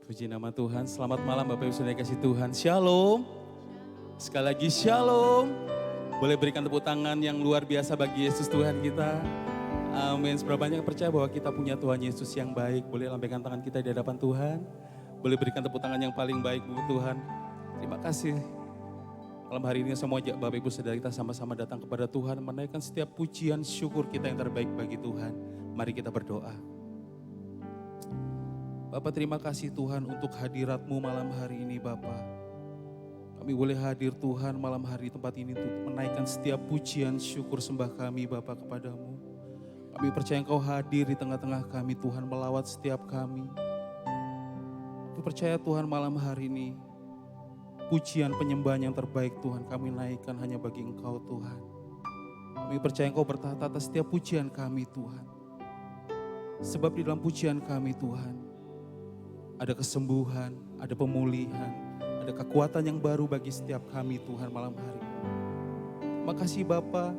Puji nama Tuhan, selamat malam Bapak Ibu Saudara kasih Tuhan. Shalom. Sekali lagi shalom. Boleh berikan tepuk tangan yang luar biasa bagi Yesus Tuhan kita. Amin. Seberapa banyak percaya bahwa kita punya Tuhan Yesus yang baik. Boleh lambaikan tangan kita di hadapan Tuhan. Boleh berikan tepuk tangan yang paling baik buat Tuhan. Terima kasih. Malam hari ini semua Bapak Ibu Saudara kita sama-sama datang kepada Tuhan. Menaikkan setiap pujian syukur kita yang terbaik bagi Tuhan. Mari kita berdoa. Bapak terima kasih Tuhan untuk hadirat-Mu malam hari ini Bapak. Kami boleh hadir Tuhan malam hari tempat ini untuk menaikkan setiap pujian syukur sembah kami Bapak kepadamu. Kami percaya Engkau hadir di tengah-tengah kami Tuhan melawat setiap kami. Kami percaya Tuhan malam hari ini pujian penyembahan yang terbaik Tuhan kami naikkan hanya bagi Engkau Tuhan. Kami percaya Engkau bertahta atas setiap pujian kami Tuhan. Sebab di dalam pujian kami Tuhan ada kesembuhan, ada pemulihan, ada kekuatan yang baru bagi setiap kami Tuhan malam hari. Terima kasih Bapa,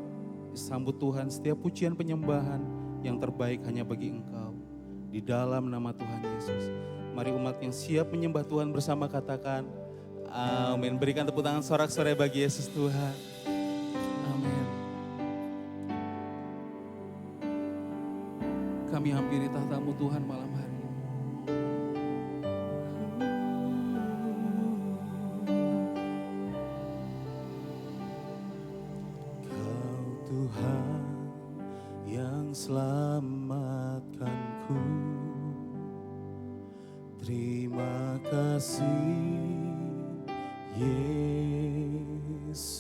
disambut Tuhan setiap pujian penyembahan yang terbaik hanya bagi Engkau. Di dalam nama Tuhan Yesus. Mari umat yang siap menyembah Tuhan bersama katakan, amin. Berikan tepuk tangan sorak-sorai bagi Yesus Tuhan. Amin. Kami hampiri tahta-Mu Tuhan malam hari. Selamatkanku, terima kasih Yesus.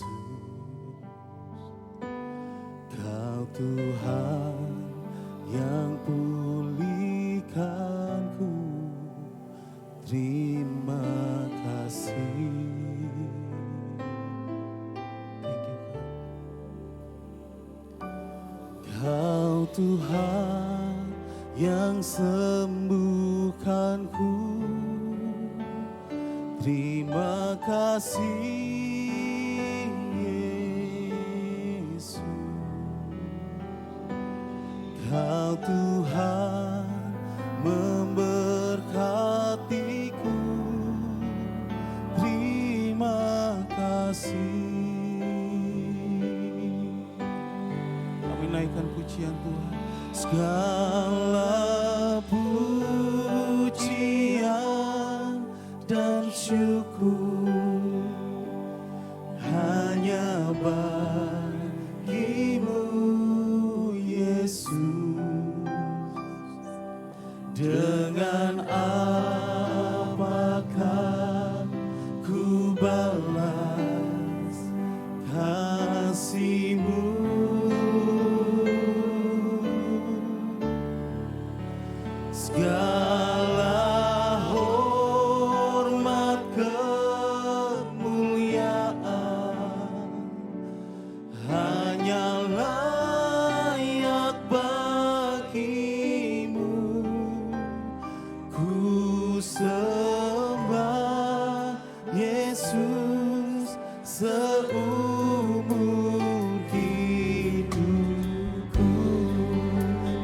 Kau Tuhan yang pulihkanku, terima kasih. Kau Tuhan yang sembuhkanku, terima kasih Yesus. Kau Tuhan memberkatiku, terima kasih. Naikkan pujian Tuhan. Segala pujian dan syukur hanya bagi-Mu Yesus. Dengan apakah ku balas kasih-Mu? Segala hormat kemuliaan hanya layak bagi-Mu. Ku sembah Yesus seumur hidupku.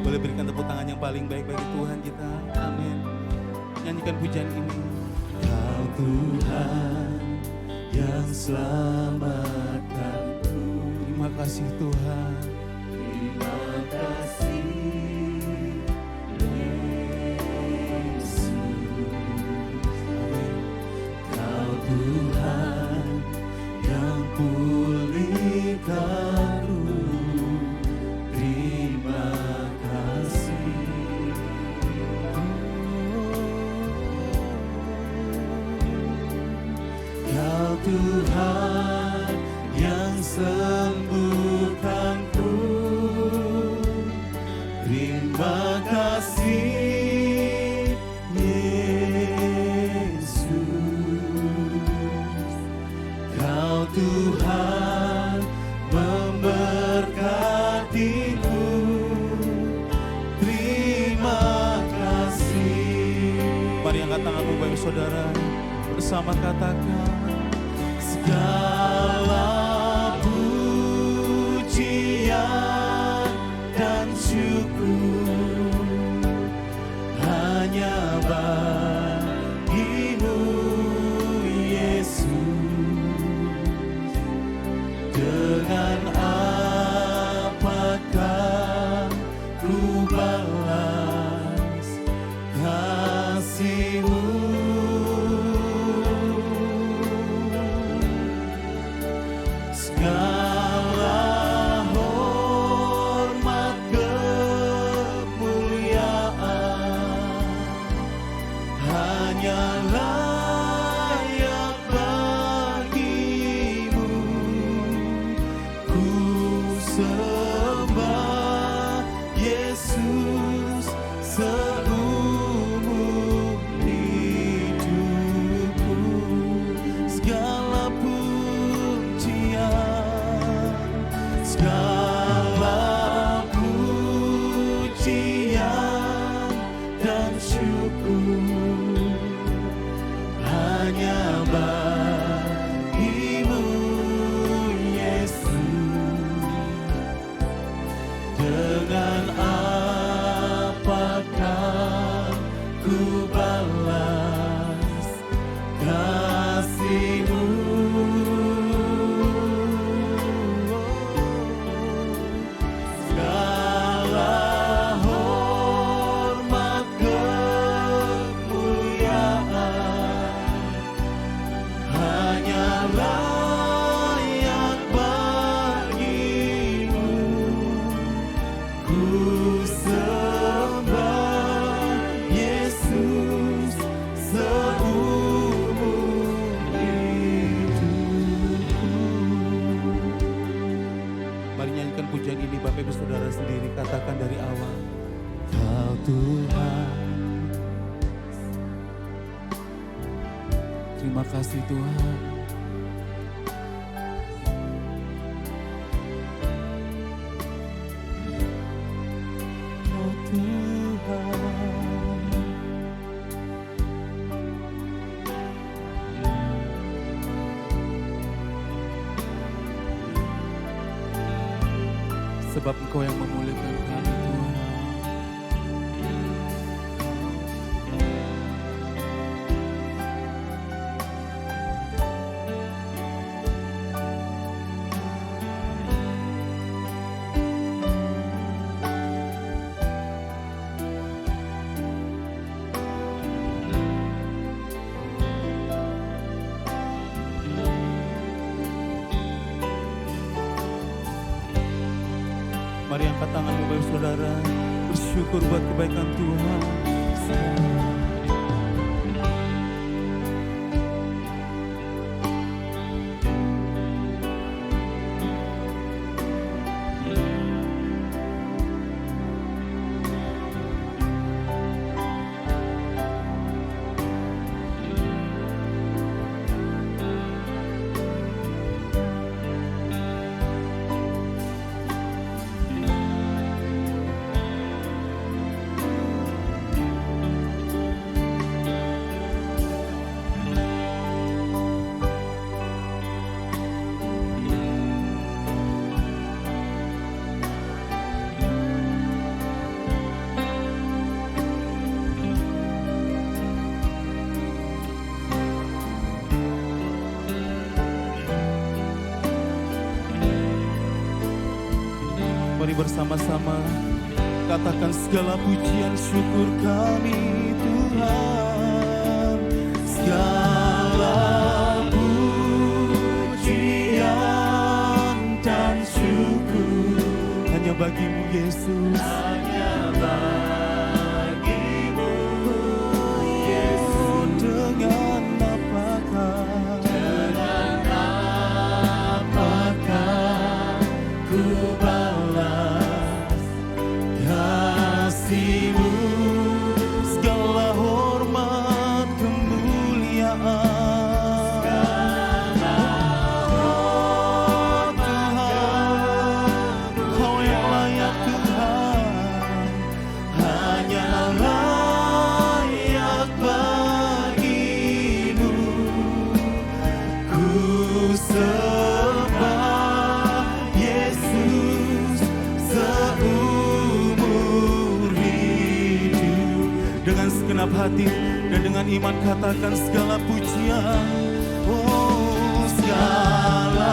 Boleh berikan tepuk tangan yang paling baik bagi Tuhan kita. Amin. Nyanyikan pujian ini. Kau Tuhan yang selamatkanku. Terima kasih Tuhan. Terima kasih Yesus. Amin. Kau Tuhan yang pulihkanku. Terima kasih. Kau Tuhan yang sembuhkanku, terima kasih Yesus. Kau Tuhan memberkatiku, terima kasih. Mari angkat tanganmu Bapak Saudara, bersama katakan, segala pujian dan syukur hanya bagi dan syukur hanya bagimu, Yesus. Dengan apakah ku balas kasih-Mu? Segala hormat kemuliaan hanya layak bagimu. Ku sembah Yesus seumur hidupku. Mari nyanyikan pujian ini Bapak Ibu Saudara sendiri, katakan dari awal. Kau Tuhan, Terima kasih Tuhan. Kau Tuhan. Sebab Engkau yang memulihkan kami Tuhan. Mari angkat tanganmu Bapak Saudara, bersyukur buat kebaikan Tuhan. Mari bersama-sama katakan segala pujian syukur kami Tuhan. Segala pujian dan syukur Hanya bagimu Yesus. hanya bagimu, Yesus. Dengan apakah ku balas kasih-Mu? segala hormat kemuliaan Tuhan, Kau yang layak Tuhan, Hanya layak bagimu. Ku sembah Yesus seumur hidup. dengan segenap hati dan dengan iman katakan segala pujian. Oh, Segala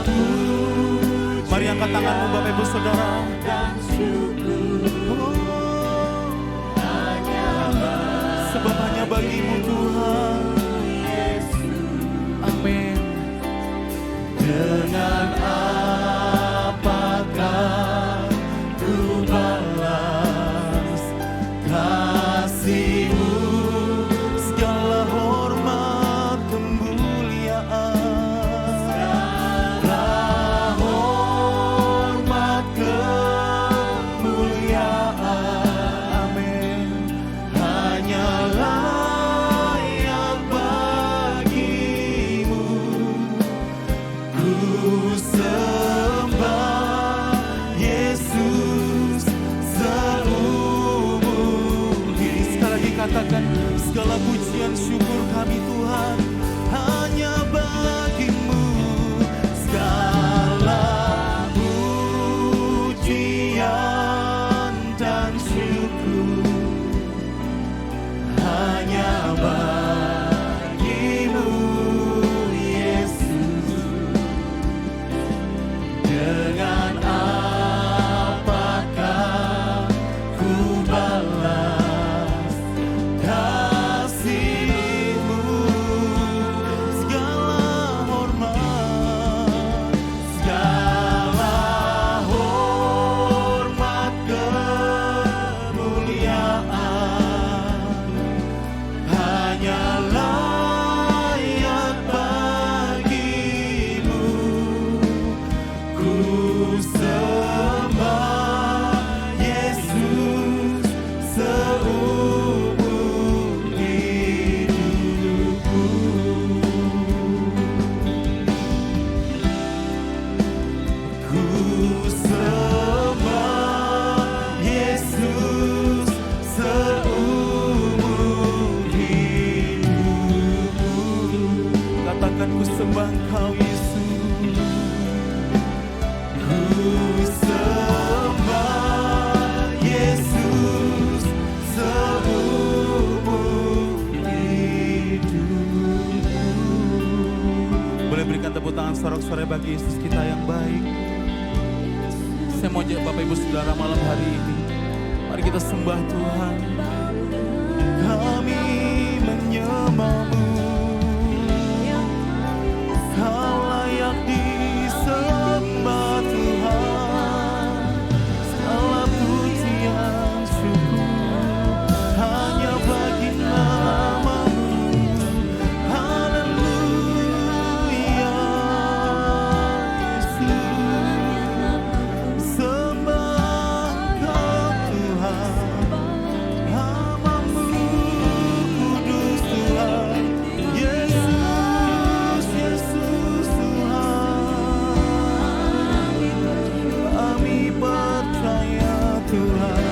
pujian mari angkat tanganmu Bapak Ibu Saudara. dan syukur Oh, hanya sebab hanya bagimu Tuhan. Yesus. Amin. Dengan apakah ku balas kasih-Mu? Segala hormat kemuliaan Segala hormat kemuliaan katakan segala pujian syukur kami Tuhan hanya bagimu. Segala pujian dan syukur hanya bagimu Yesus. Dengan apakah ku balas kasih-Mu? Segala hormat, kemuliaan hanya layak bagimu. Ku sembah Yesus seumur hidupku. Ku sembah Yesus seumur hidupku. Katakan ku sembah Engkau Yesus. Ku sembah Yesus seumur hidupku. Boleh berikan tepuk tangan sorak-sorai bagi Yesus kita yang baik. Saya mau ajak Bapak Ibu Saudara malam hari ini, mari kita sembah Tuhan. Kami menyembah-Mu, Kau layak disembah Tuhan. Segala pujian syukur hanya bagi nama-Mu. Haleluya Yesus. Sembah Kau Tuhan, hamba-Mu kudus Tuhan. Yesus, Yesus Tuhan. Kami percaya Tuhan,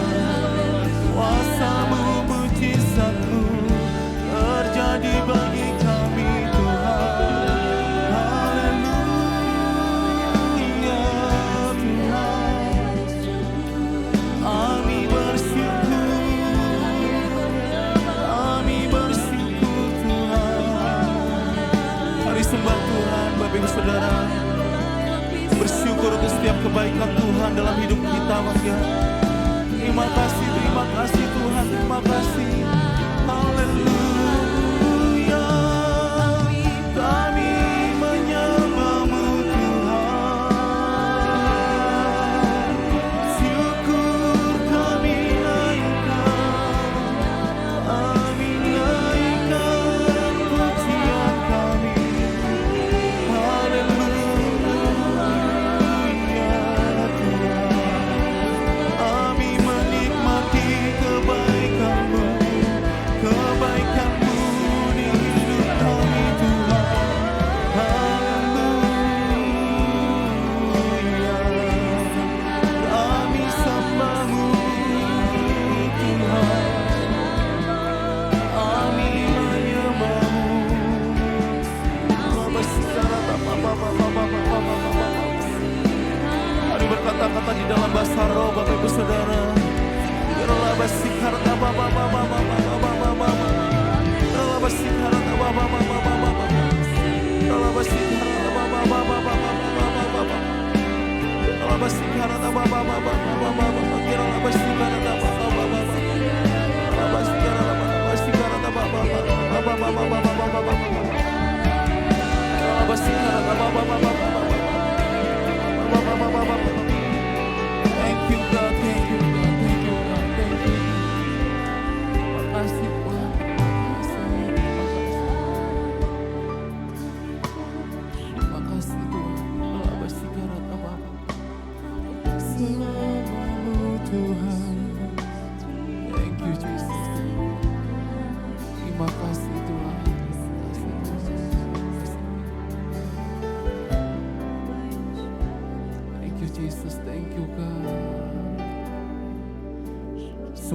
kuasa-Mu, mujizat-Mu terjadi bagi kami Tuhan. Haleluya Tuhan. Kami bersyukur Tuhan. Mari sembah Tuhan Bapak Ibu Saudara. Bersyukur untuk setiap kebaikan Tuhan dalam hidup kita Bapak. Terima kasih Tuhan, terima kasih. Haleluya. Kami menyembah-Mu Tuhan. Syukur kami naikkan, kami naikkan pujian kami. Haleluya Tuhan. Kami menikmati kebaikan-Mu.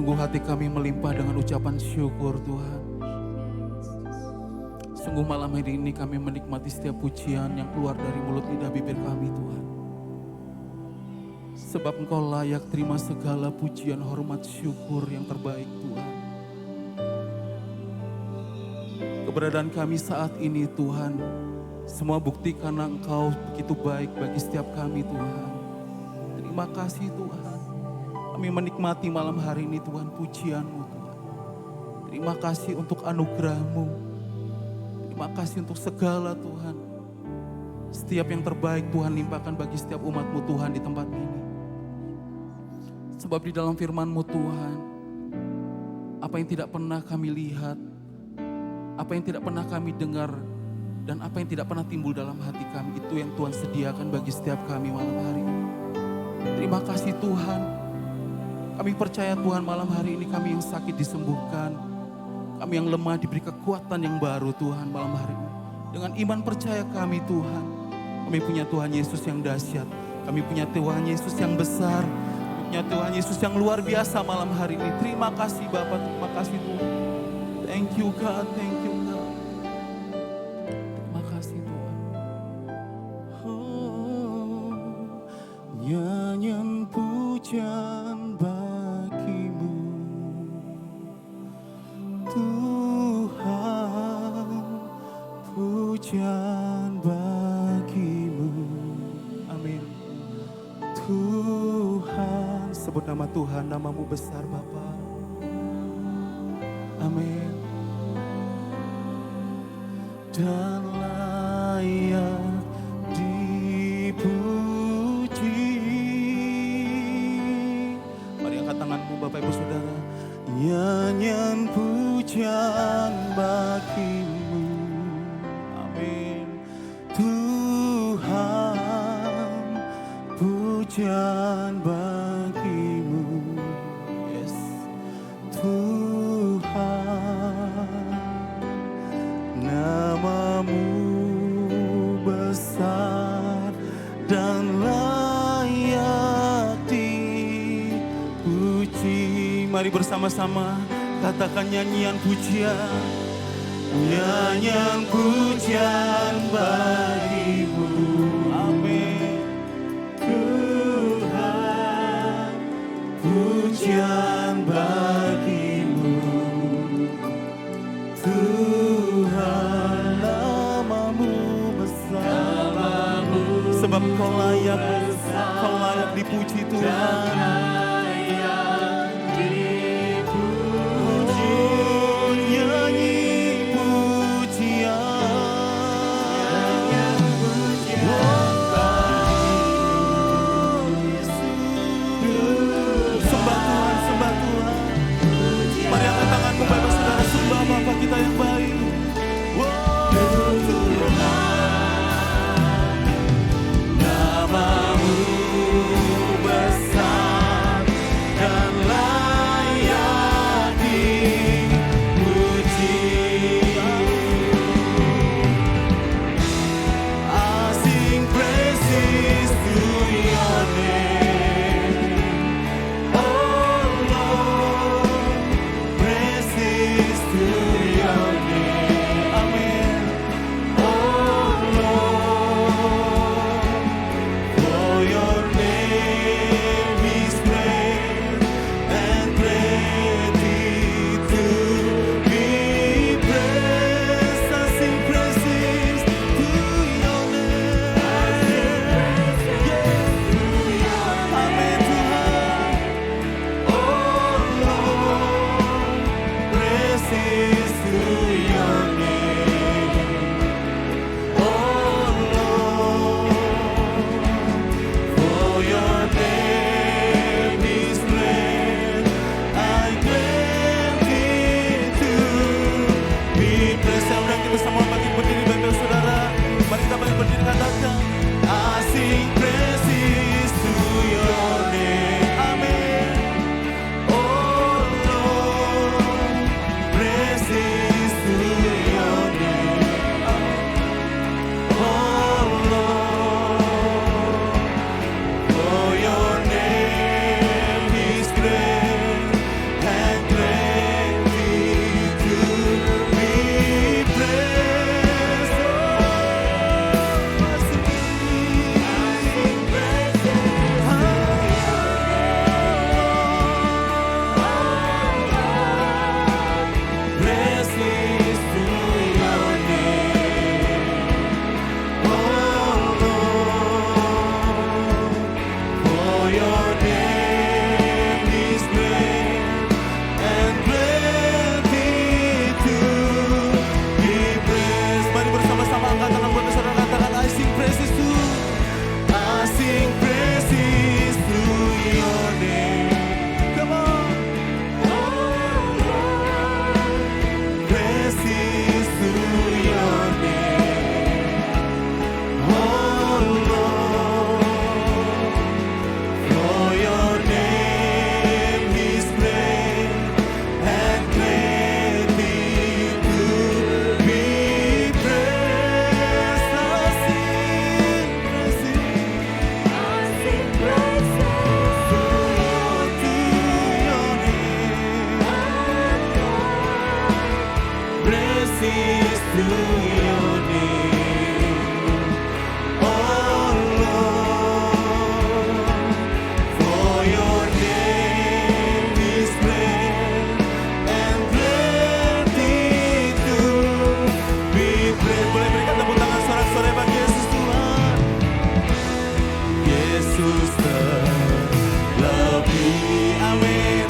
Sungguh hati kami melimpah dengan ucapan syukur Tuhan. Sungguh malam hari ini kami menikmati setiap pujian yang keluar dari mulut lidah bibir kami Tuhan. Sebab Engkau layak terima segala pujian, hormat, syukur yang terbaik Tuhan. Keberadaan kami saat ini Tuhan, semua bukti karena Engkau begitu baik bagi setiap kami Tuhan. Terima kasih Tuhan. Kami menikmati malam hari ini Tuhan pujian-Mu Tuhan. Terima kasih untuk anugerah-Mu. Terima kasih untuk segala Tuhan. Setiap yang terbaik Tuhan limpahkan bagi setiap umat-Mu Tuhan di tempat ini. Sebab di dalam firman-Mu Tuhan, apa yang tidak pernah kami lihat, apa yang tidak pernah kami dengar, dan apa yang tidak pernah timbul dalam hati kami, itu yang Tuhan sediakan bagi setiap kami malam hari ini. Terima kasih Tuhan. Kami percaya Tuhan malam hari ini kami yang sakit disembuhkan. Kami yang lemah diberi kekuatan yang baru Tuhan malam hari ini. Dengan iman percaya kami Tuhan. Kami punya Tuhan Yesus yang dahsyat. Kami punya Tuhan Yesus yang besar. Kami punya Tuhan Yesus yang luar biasa malam hari ini. Terima kasih Bapak, terima kasih Tuhan. Thank you God, thank you God. Terima kasih Tuhan. Oh, nyanyian pujian bagimu Tuhan, pujian bagimu. Amin. Tuhan, sebut nama Tuhan, namamu besar Bapa. Amin. Dan layak dipuji. Mari angkat tanganmu Bapak Ibu Saudara. Nyanyian pujian bagimu. Amin. Tuhan, pujian bagimu. Yes. Tuhan, namamu besar dan layak dipuji. Mari bersama-sama katakan nyanyian pujian. Nyanyian pujian bagimu. Amin. Tuhan, pujian bagimu. Tuhan, namamu besar. Sebab kau layak dipuji Tuhan. Sembah praises to your name, oh Lord, for your name is great and greatly to be praised. Boleh berikan tepuk tangan sorak-sorai bagi Yesus Tuhan. Yesus terlebih, amin.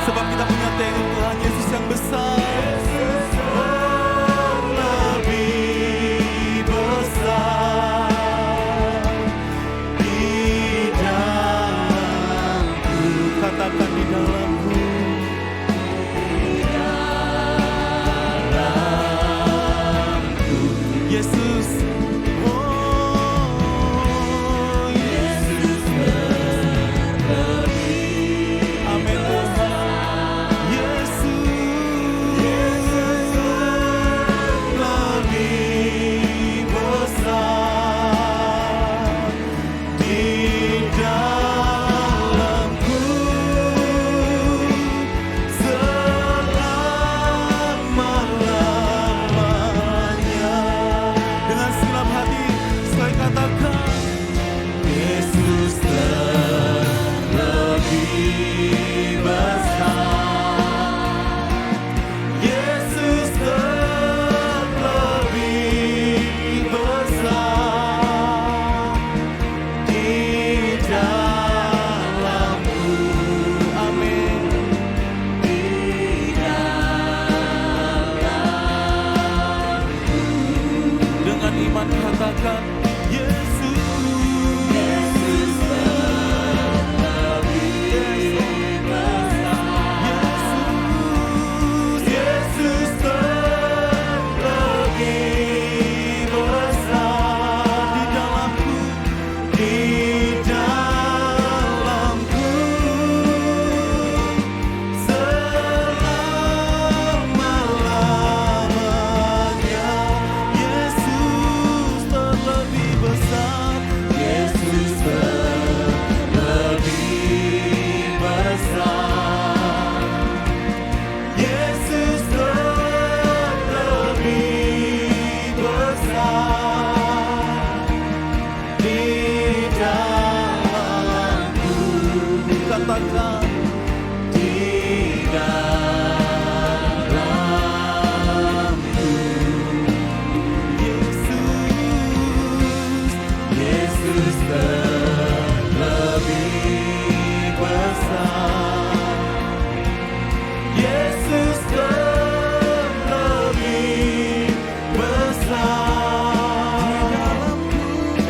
Sebab kita punya Tuhan Yesus yang besar. Yesus terlebih besar di dalamku. Katakan di dalamku. Yesus, oh Yesus terlebih, amin Tuhan. Yesus terlebih besar di dalamku selama-lamanya. Dengan segenap hati sekali katakan, Yesus terlebih besar. Yesus terlebih besar di dalamku, amin. Di dalamku. Dengan iman katakan, Yesus terlebih besar. Yesus terlebih besar di dalamku, di dalamku selama-lamanya. Yesus terlebih besar. Yesus terlebih besar. Yesus terlebih besar di dalamku. Katakan, di dalamku. Yesus terlebih besar. Yesus terlebih besar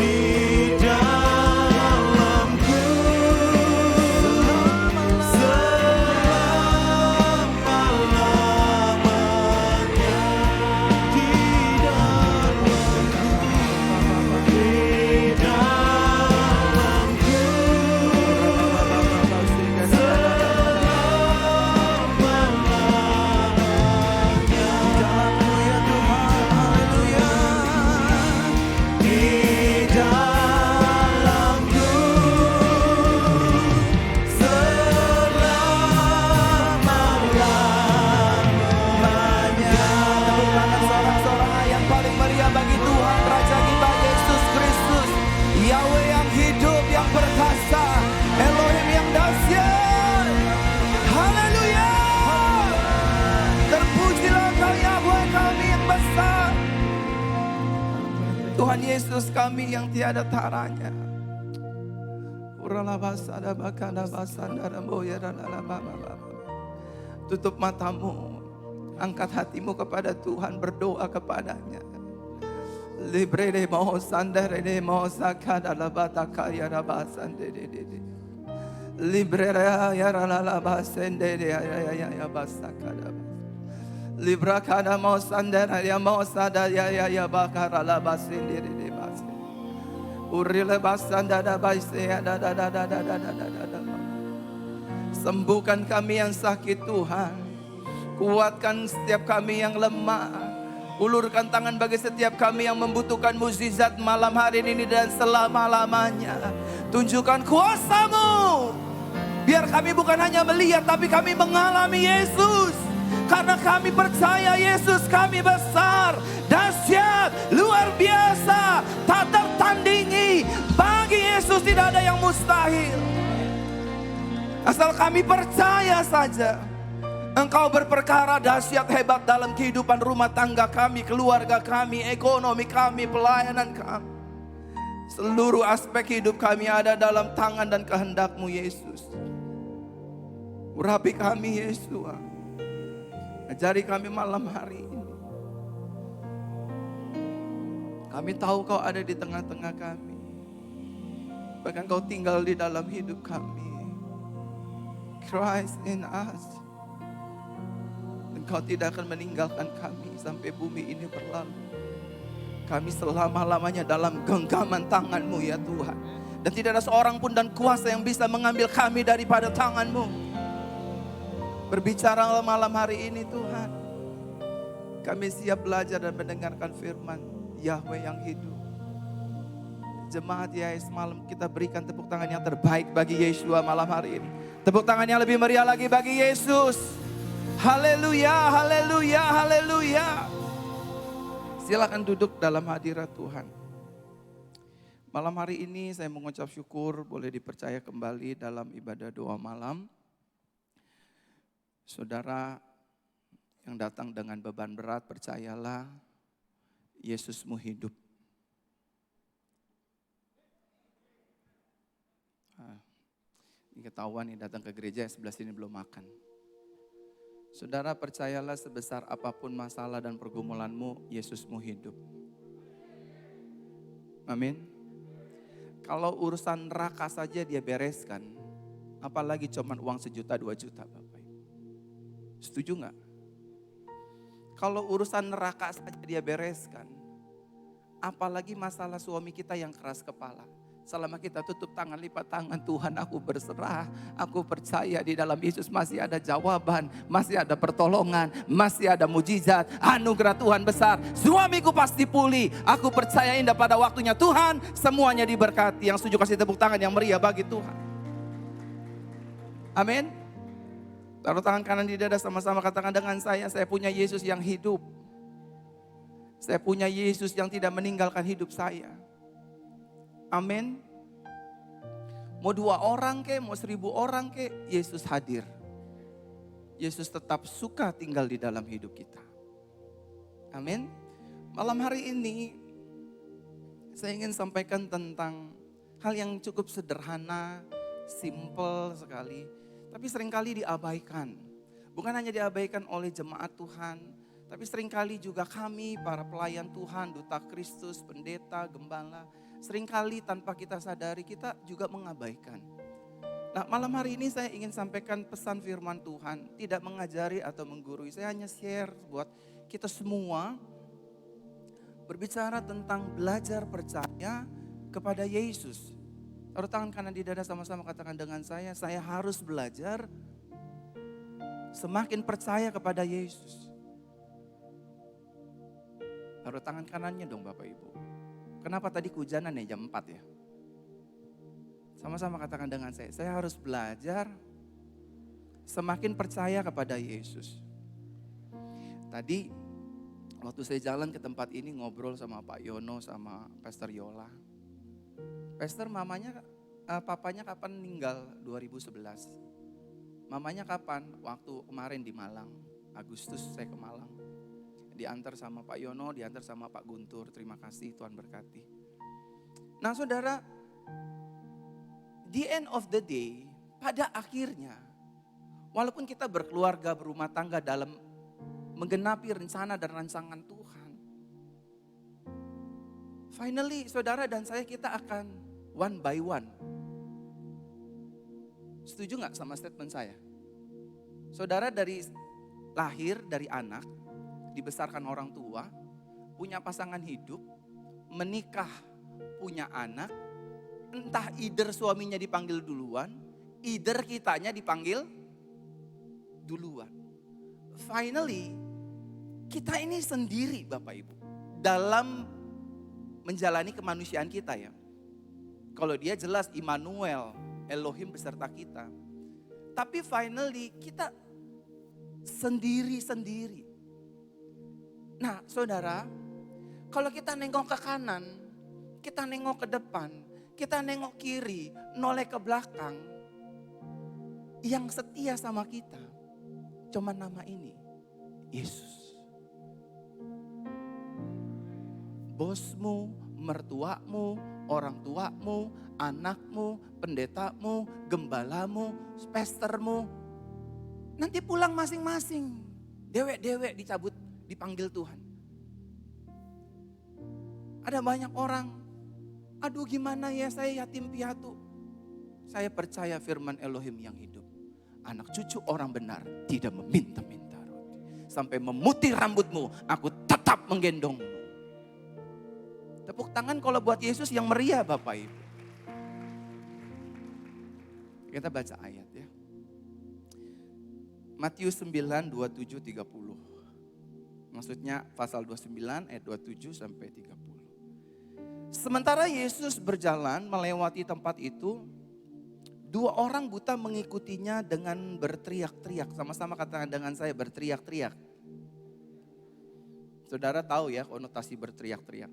di dalamku selama-lamanya. Di dalamku sorak-sorai yang paling meriah bagi Tuhan Raja kita Yesus Kristus, Yahweh yang hidup, yang perkasa, Elohim yang dahsyat. Haleluya. Terpujilah Engkau Yahweh kami yang besar, Tuhan Yesus kami yang tiada taranya. Tutup matamu, angkat hatimu kepada Tuhan, berdoa kepadanya. Libre de mo sandere de mo sakada la bataka ya rabasande de. Libre ya la basende de ya basakada. Libra kada mo sandere ya mo sada ya bakara la basende de bas. Urile basanda da baise da. Sembuhkan kami yang sakit Tuhan. Kuatkan setiap kami yang lemah. Ulurkan tangan bagi setiap kami yang membutuhkan mukjizat malam hari ini dan selama-lamanya. Tunjukkan kuasa-Mu. Biar kami bukan hanya melihat, tapi kami mengalami Yesus. Karena kami percaya Yesus kami besar, dahsyat, luar biasa, tak tertandingi. Bagi Yesus tidak ada yang mustahil. Asal kami percaya saja, Engkau berperkara dahsyat hebat dalam kehidupan rumah tangga kami, keluarga kami, ekonomi kami, pelayanan kami. Seluruh aspek hidup kami ada dalam tangan dan kehendak-Mu Yesus. Urapi kami Yesus. Ajari kami malam hari ini. Kami tahu Kau ada di tengah-tengah kami. Bahkan Kau tinggal di dalam hidup kami. Christ in us. Engkau tidak akan meninggalkan kami sampai bumi ini berlalu. Kami selama-lamanya dalam genggaman tangan-Mu ya Tuhan. Dan tidak ada seorang pun dan kuasa yang bisa mengambil kami daripada tangan-Mu. Berbicara malam hari ini Tuhan. Kami siap belajar dan mendengarkan firman Yahweh yang hidup. Jemaat Yesus malam kita berikan tepuk tangan yang terbaik bagi Yeshua malam hari ini. Tepuk tangan yang lebih meriah lagi bagi Yesus. Haleluya, haleluya, haleluya. Silakan duduk dalam hadirat Tuhan. Malam hari ini saya mengucap syukur boleh dipercaya kembali dalam ibadah doa malam. Saudara yang datang dengan beban berat, percayalah Yesusmu hidup. Ini ketahuan nih datang ke gereja yang sebelah sini belum makan. Saudara percayalah sebesar apapun masalah dan pergumulanmu, Yesusmu hidup. Amin. Kalau urusan neraka saja dia bereskan, apalagi cuman uang 1 juta 2 juta Bapak. Setuju gak? Kalau urusan neraka saja dia bereskan, apalagi masalah suami kita yang keras kepala. Selama kita tutup tangan, lipat tangan, Tuhan aku berserah, aku percaya di dalam Yesus masih ada jawaban, masih ada pertolongan, masih ada mujizat, anugerah Tuhan besar. Suamiku pasti pulih, aku percaya indah pada waktunya Tuhan, semuanya diberkati. Yang setuju kasih tepuk tangan yang meriah bagi Tuhan. Amin. Taruh tangan kanan di dada, sama-sama katakan dengan saya punya Yesus yang hidup. Saya punya Yesus yang tidak meninggalkan hidup saya. Amin. Mau 2 orang ke, mau 1000 orang ke, Yesus hadir. Yesus tetap suka tinggal di dalam hidup kita. Amin. Malam hari ini saya ingin sampaikan tentang hal yang cukup sederhana, simple sekali, tapi seringkali diabaikan. Bukan hanya diabaikan oleh jemaat Tuhan, tapi seringkali juga kami para pelayan Tuhan, duta Kristus, pendeta, gembala, seringkali tanpa kita sadari kita juga mengabaikan. Nah malam hari ini saya ingin sampaikan pesan firman Tuhan. Tidak mengajari atau menggurui. Saya hanya share buat kita semua. Berbicara tentang belajar percaya kepada Yesus. Taruh tangan kanan di dada, sama-sama katakan dengan saya harus belajar semakin percaya kepada Yesus. Taruh tangan kanannya dong Bapak Ibu. Kenapa tadi kehujanan ya jam 4 ya? Sama-sama katakan dengan saya harus belajar semakin percaya kepada Yesus. Tadi waktu saya jalan ke tempat ini ngobrol sama Pak Yono sama Pastor Yola. Pastor papanya kapan meninggal? 2011. Mamanya kapan? Waktu kemarin di Malang. Agustus saya ke Malang. Diantar sama Pak Yono, diantar sama Pak Guntur. Terima kasih, Tuhan berkati. Nah saudara, the end of the day, pada akhirnya, walaupun kita berkeluarga, berumah tangga dalam menggenapi rencana dan rancangan Tuhan, finally saudara dan saya kita akan one by one. Setuju gak sama statement saya? Saudara dari lahir, dari anak, dibesarkan orang tua, punya pasangan hidup, menikah, punya anak, entah either suaminya dipanggil duluan, either kitanya dipanggil duluan. Finally, kita ini sendiri Bapak Ibu, dalam menjalani kemanusiaan kita ya. Kalau dia jelas Immanuel, Elohim beserta kita. Tapi finally kita sendiri-sendiri. Nah saudara, kalau kita nengok ke kanan, kita nengok ke depan, kita nengok kiri, noleh ke belakang, yang setia sama kita cuma nama ini, Yesus. Bosmu, mertuamu, orang tuamu, anakmu, pendetamu, gembalamu, pastermu, nanti pulang masing-masing. Dewek-dewek dicabut, dipanggil Tuhan. Ada banyak orang, aduh gimana ya saya yatim piatu. Saya percaya firman Elohim yang hidup. Anak cucu orang benar tidak meminta-minta roti. Sampai memutih rambutmu, aku tetap menggendongmu. Tepuk tangan kalau buat Yesus yang meriah Bapak Ibu. Kita baca ayat ya. Matius 9, 27, 30. Maksudnya pasal 29 ayat 27 sampai 30. Sementara Yesus berjalan melewati tempat itu, dua orang buta mengikutinya dengan berteriak-teriak. Sama-sama katakan dengan saya, berteriak-teriak. Saudara tahu ya konotasi berteriak-teriak.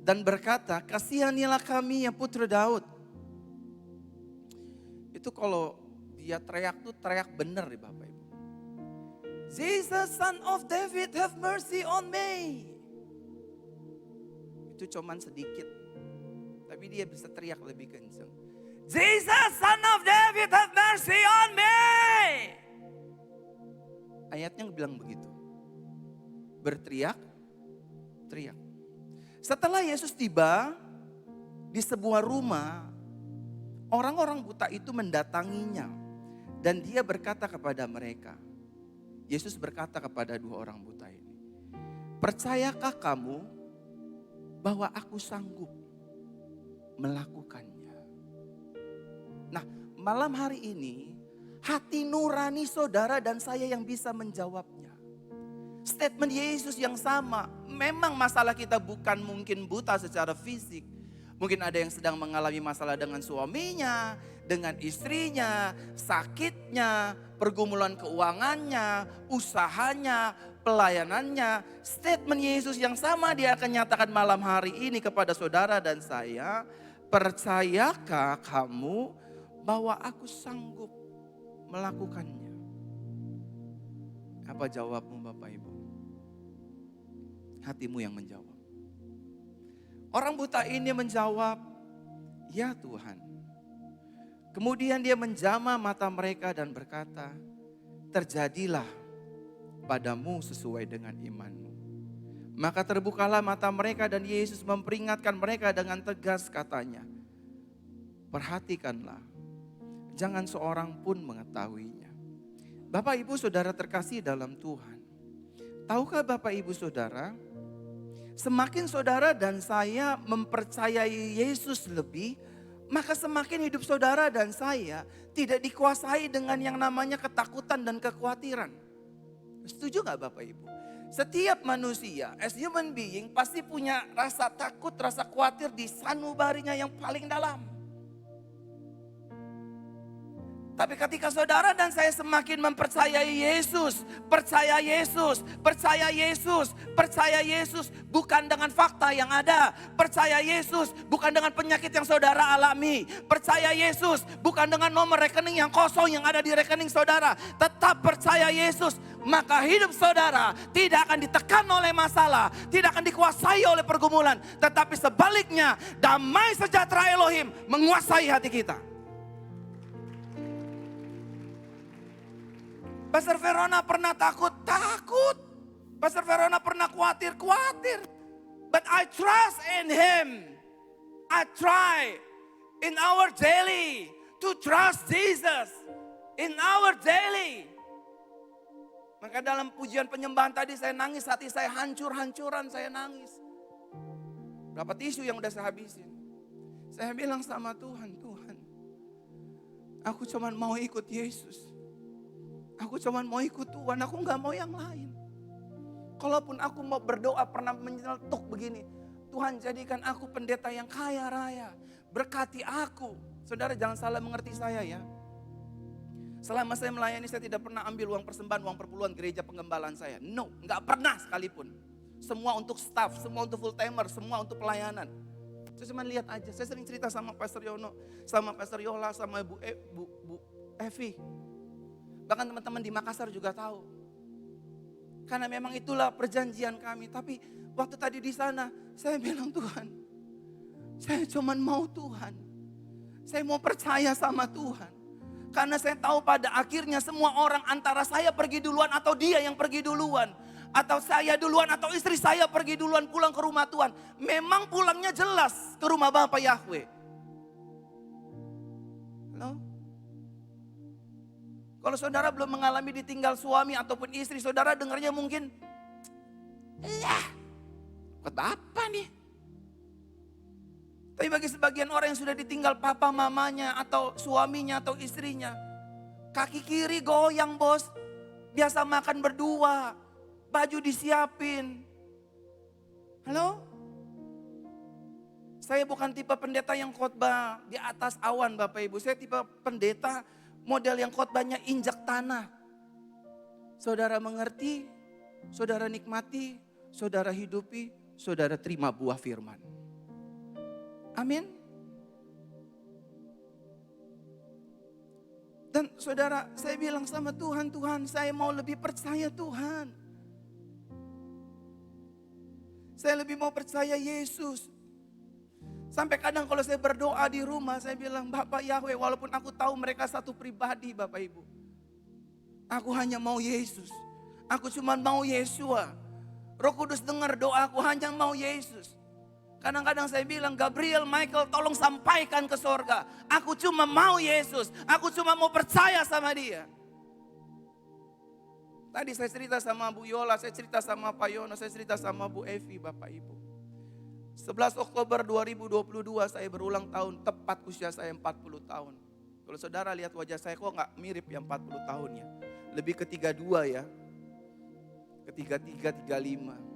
Dan berkata, kasihanilah kami ya putra Daud. Itu kalau dia teriak tuh teriak bener nih Bapak Ibu. Jesus son of David have mercy on me. Itu cuman sedikit. Tapi dia bisa teriak lebih kencang. Jesus son of David have mercy on me. Ayatnya bilang begitu. Berteriak, teriak. Setelah Yesus tiba di sebuah rumah, orang-orang buta itu mendatanginya. Dan dia berkata kepada mereka, Yesus berkata kepada dua orang buta ini, percayakah kamu bahwa aku sanggup melakukannya? Nah, malam hari ini hati nurani saudara dan saya yang bisa menjawabnya. Statement Yesus yang sama. Memang masalah kita bukan mungkin buta secara fisik. Mungkin ada yang sedang mengalami masalah dengan suaminya, dengan istrinya, sakitnya, pergumulan keuangannya, usahanya, pelayanannya. Statement Yesus yang sama dia akan nyatakan malam hari ini kepada saudara dan saya. Percayakah kamu bahwa aku sanggup melakukannya? Apa jawabmu Bapak Ibu? Hatimu yang menjawab. Orang buta ini menjawab, ya Tuhan. Kemudian dia menjamah mata mereka dan berkata, terjadilah padamu sesuai dengan imanmu. Maka terbukalah mata mereka dan Yesus memperingatkan mereka dengan tegas katanya, perhatikanlah, jangan seorang pun mengetahuinya. Bapak Ibu Saudara terkasih dalam Tuhan. Tahukah Bapak Ibu Saudara, semakin saudara dan saya mempercayai Yesus lebih, maka semakin hidup saudara dan saya tidak dikuasai dengan yang namanya ketakutan dan kekhawatiran. Setuju gak Bapak Ibu? Setiap manusia as human being pasti punya rasa takut, rasa khawatir di sanubarinya yang paling dalam. Tapi ketika saudara dan saya semakin mempercayai Yesus, percaya Yesus, percaya Yesus, percaya Yesus bukan dengan fakta yang ada, percaya Yesus bukan dengan penyakit yang saudara alami, percaya Yesus bukan dengan nomor rekening yang kosong yang ada di rekening saudara, tetap percaya Yesus, maka hidup saudara tidak akan ditekan oleh masalah, tidak akan dikuasai oleh pergumulan, tetapi sebaliknya damai sejahtera Elohim menguasai hati kita. Pastor Verona pernah takut? Takut. Pastor Verona pernah khawatir? Khawatir. But I trust in Him. I try in our daily to trust Jesus. In our daily. Maka dalam pujian penyembahan tadi saya nangis, hati saya hancur-hancuran, saya nangis. Berapa tisu yang udah saya habisin. Saya bilang sama Tuhan, Tuhan, aku cuma mau ikut Yesus. Aku cuma mau ikut Tuhan, aku gak mau yang lain. Kalaupun aku mau berdoa pernah menyeletuk begini, Tuhan jadikan aku pendeta yang kaya raya, berkati aku. Saudara jangan salah mengerti saya ya. Selama saya melayani, saya tidak pernah ambil uang persembahan, uang perpuluhan gereja penggembalaan saya. No, nggak pernah sekalipun. Semua untuk staff, semua untuk full timer, semua untuk pelayanan. Saya cuma lihat aja. Saya sering cerita sama Pastor Yono, sama Pastor Yola, sama Bu Evi. Bahkan teman-teman di Makassar juga tahu. Karena memang itulah perjanjian kami. Tapi waktu tadi di sana, saya bilang, Tuhan, saya cuma mau Tuhan. Saya mau percaya sama Tuhan. Karena saya tahu pada akhirnya semua orang antara saya pergi duluan atau dia yang pergi duluan. Atau saya duluan atau istri saya pergi duluan pulang ke rumah Tuhan. Memang pulangnya jelas ke rumah Bapa Yahweh. Halo? Kalau saudara belum mengalami ditinggal suami ataupun istri, saudara dengarnya mungkin, buat apa nih? Tapi bagi sebagian orang yang sudah ditinggal papa mamanya atau suaminya atau istrinya, kaki kiri goyang bos, biasa makan berdua, baju disiapin. Halo? Saya bukan tipe pendeta yang khotbah di atas awan Bapak Ibu. Saya tipe pendeta model yang khotbahnya injak tanah. Saudara mengerti, saudara nikmati, saudara hidupi, saudara terima buah firman. Amin. Dan saudara, saya bilang sama Tuhan, Tuhan saya mau lebih percaya Tuhan. Saya lebih mau percaya Yesus. Sampai kadang kalau saya berdoa di rumah, saya bilang, Bapak Yahweh, walaupun aku tahu mereka satu pribadi Bapak Ibu. Aku hanya mau Yesus. Aku cuma mau Yesua. Roh Kudus dengar doaku, hanya mau Yesus. Kadang-kadang saya bilang, Gabriel, Michael, tolong sampaikan ke sorga. Aku cuma mau Yesus. Aku cuma mau percaya sama dia. Tadi saya cerita sama Bu Yola, saya cerita sama Pak Yono, saya cerita sama Bu Evi, Bapak Ibu. 11 Oktober 2022 saya berulang tahun, tepat usia saya 40 tahun. Kalau saudara lihat wajah saya kok gak mirip yang 40 tahunnya. Lebih ke 32 ya. Ke 33, 35.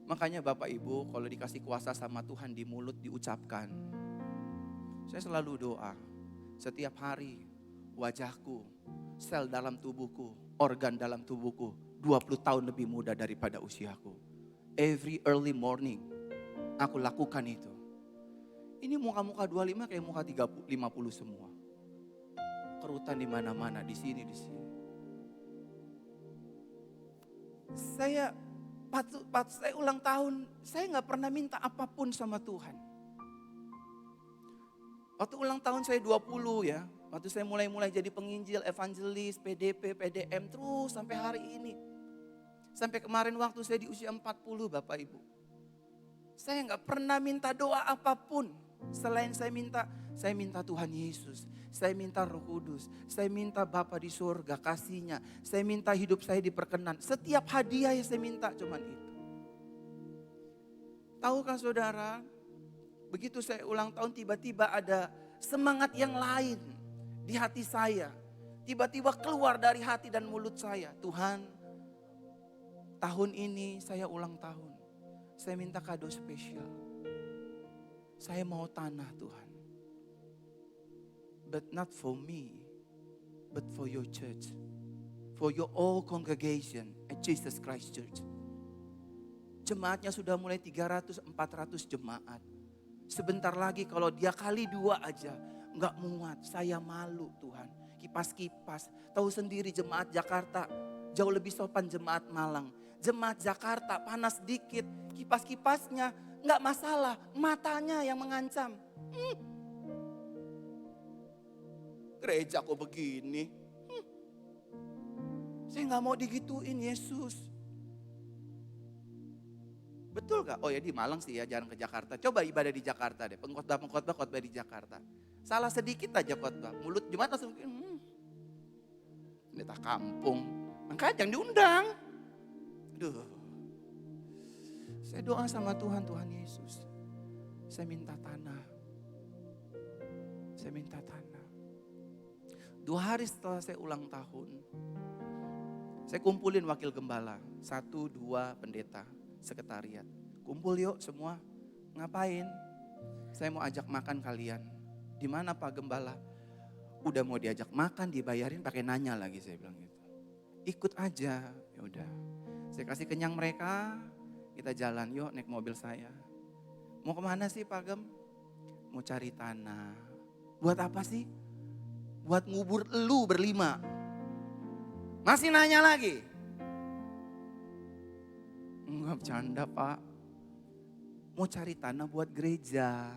Makanya Bapak Ibu kalau dikasih kuasa sama Tuhan di mulut diucapkan. Saya selalu doa. Setiap hari wajahku, sel dalam tubuhku, organ dalam tubuhku 20 tahun lebih muda daripada usiaku. Every early morning aku lakukan itu. Ini muka-muka 25 kayak muka 50 semua. Kerutan di mana-mana, di sini, di sini. Saya ulang tahun, saya gak pernah minta apapun sama Tuhan. Waktu ulang tahun saya 20 ya, waktu saya mulai jadi penginjil, evangelis, PDP, PDM, terus sampai hari ini. Sampai kemarin waktu saya di usia 40 Bapak Ibu. Saya gak pernah minta doa apapun. Selain saya minta Tuhan Yesus. Saya minta Roh Kudus. Saya minta Bapa di surga kasihnya. Saya minta hidup saya diperkenan. Setiap hadiah yang saya minta cuman itu. Tahukah saudara, begitu saya ulang tahun tiba-tiba ada semangat yang lain di hati saya. Tiba-tiba keluar dari hati dan mulut saya. Tuhan, tahun ini saya ulang tahun. Saya minta kado spesial. Saya mau tanah Tuhan. But not for me, but for your church. For your all congregation at Jesus Christ Church. Jemaatnya sudah mulai 300-400 jemaat. Sebentar lagi kalau dia kali 2 aja, enggak muat. Saya malu Tuhan. Kipas-kipas. Tahu sendiri jemaat Jakarta jauh lebih sopan jemaat Malang. Jemaat Jakarta panas dikit, kipas-kipasnya enggak masalah, matanya yang mengancam. Gereja kok begini? Saya gak mau digituin Yesus. Betul gak? Oh ya di Malang sih ya, jarang ke Jakarta. Coba ibadah di Jakarta deh, pengkhotbah khotbah di Jakarta. Salah sedikit aja khotbah, mulut jemaat langsung pendeta kampung. Makanya jangan diundang. Aduh. Saya doa sama Tuhan, Tuhan Yesus. Saya minta tanah. Saya minta tanah. 2 hari setelah saya ulang tahun, saya kumpulin wakil gembala, 1, 2 pendeta, sekretariat. Kumpul yuk semua, ngapain? Saya mau ajak makan kalian. Di mana Pak Gembala? Udah mau diajak makan, dibayarin pakai nanya lagi, saya bilang gitu. Ikut aja, ya udah. Saya kasih kenyang mereka, kita jalan, yuk naik mobil saya. Mau kemana sih Pak Gem? Mau cari tanah. Buat apa sih? Buat ngubur elu berlima. Masih nanya lagi. Enggak bercanda Pak. Mau cari tanah buat gereja.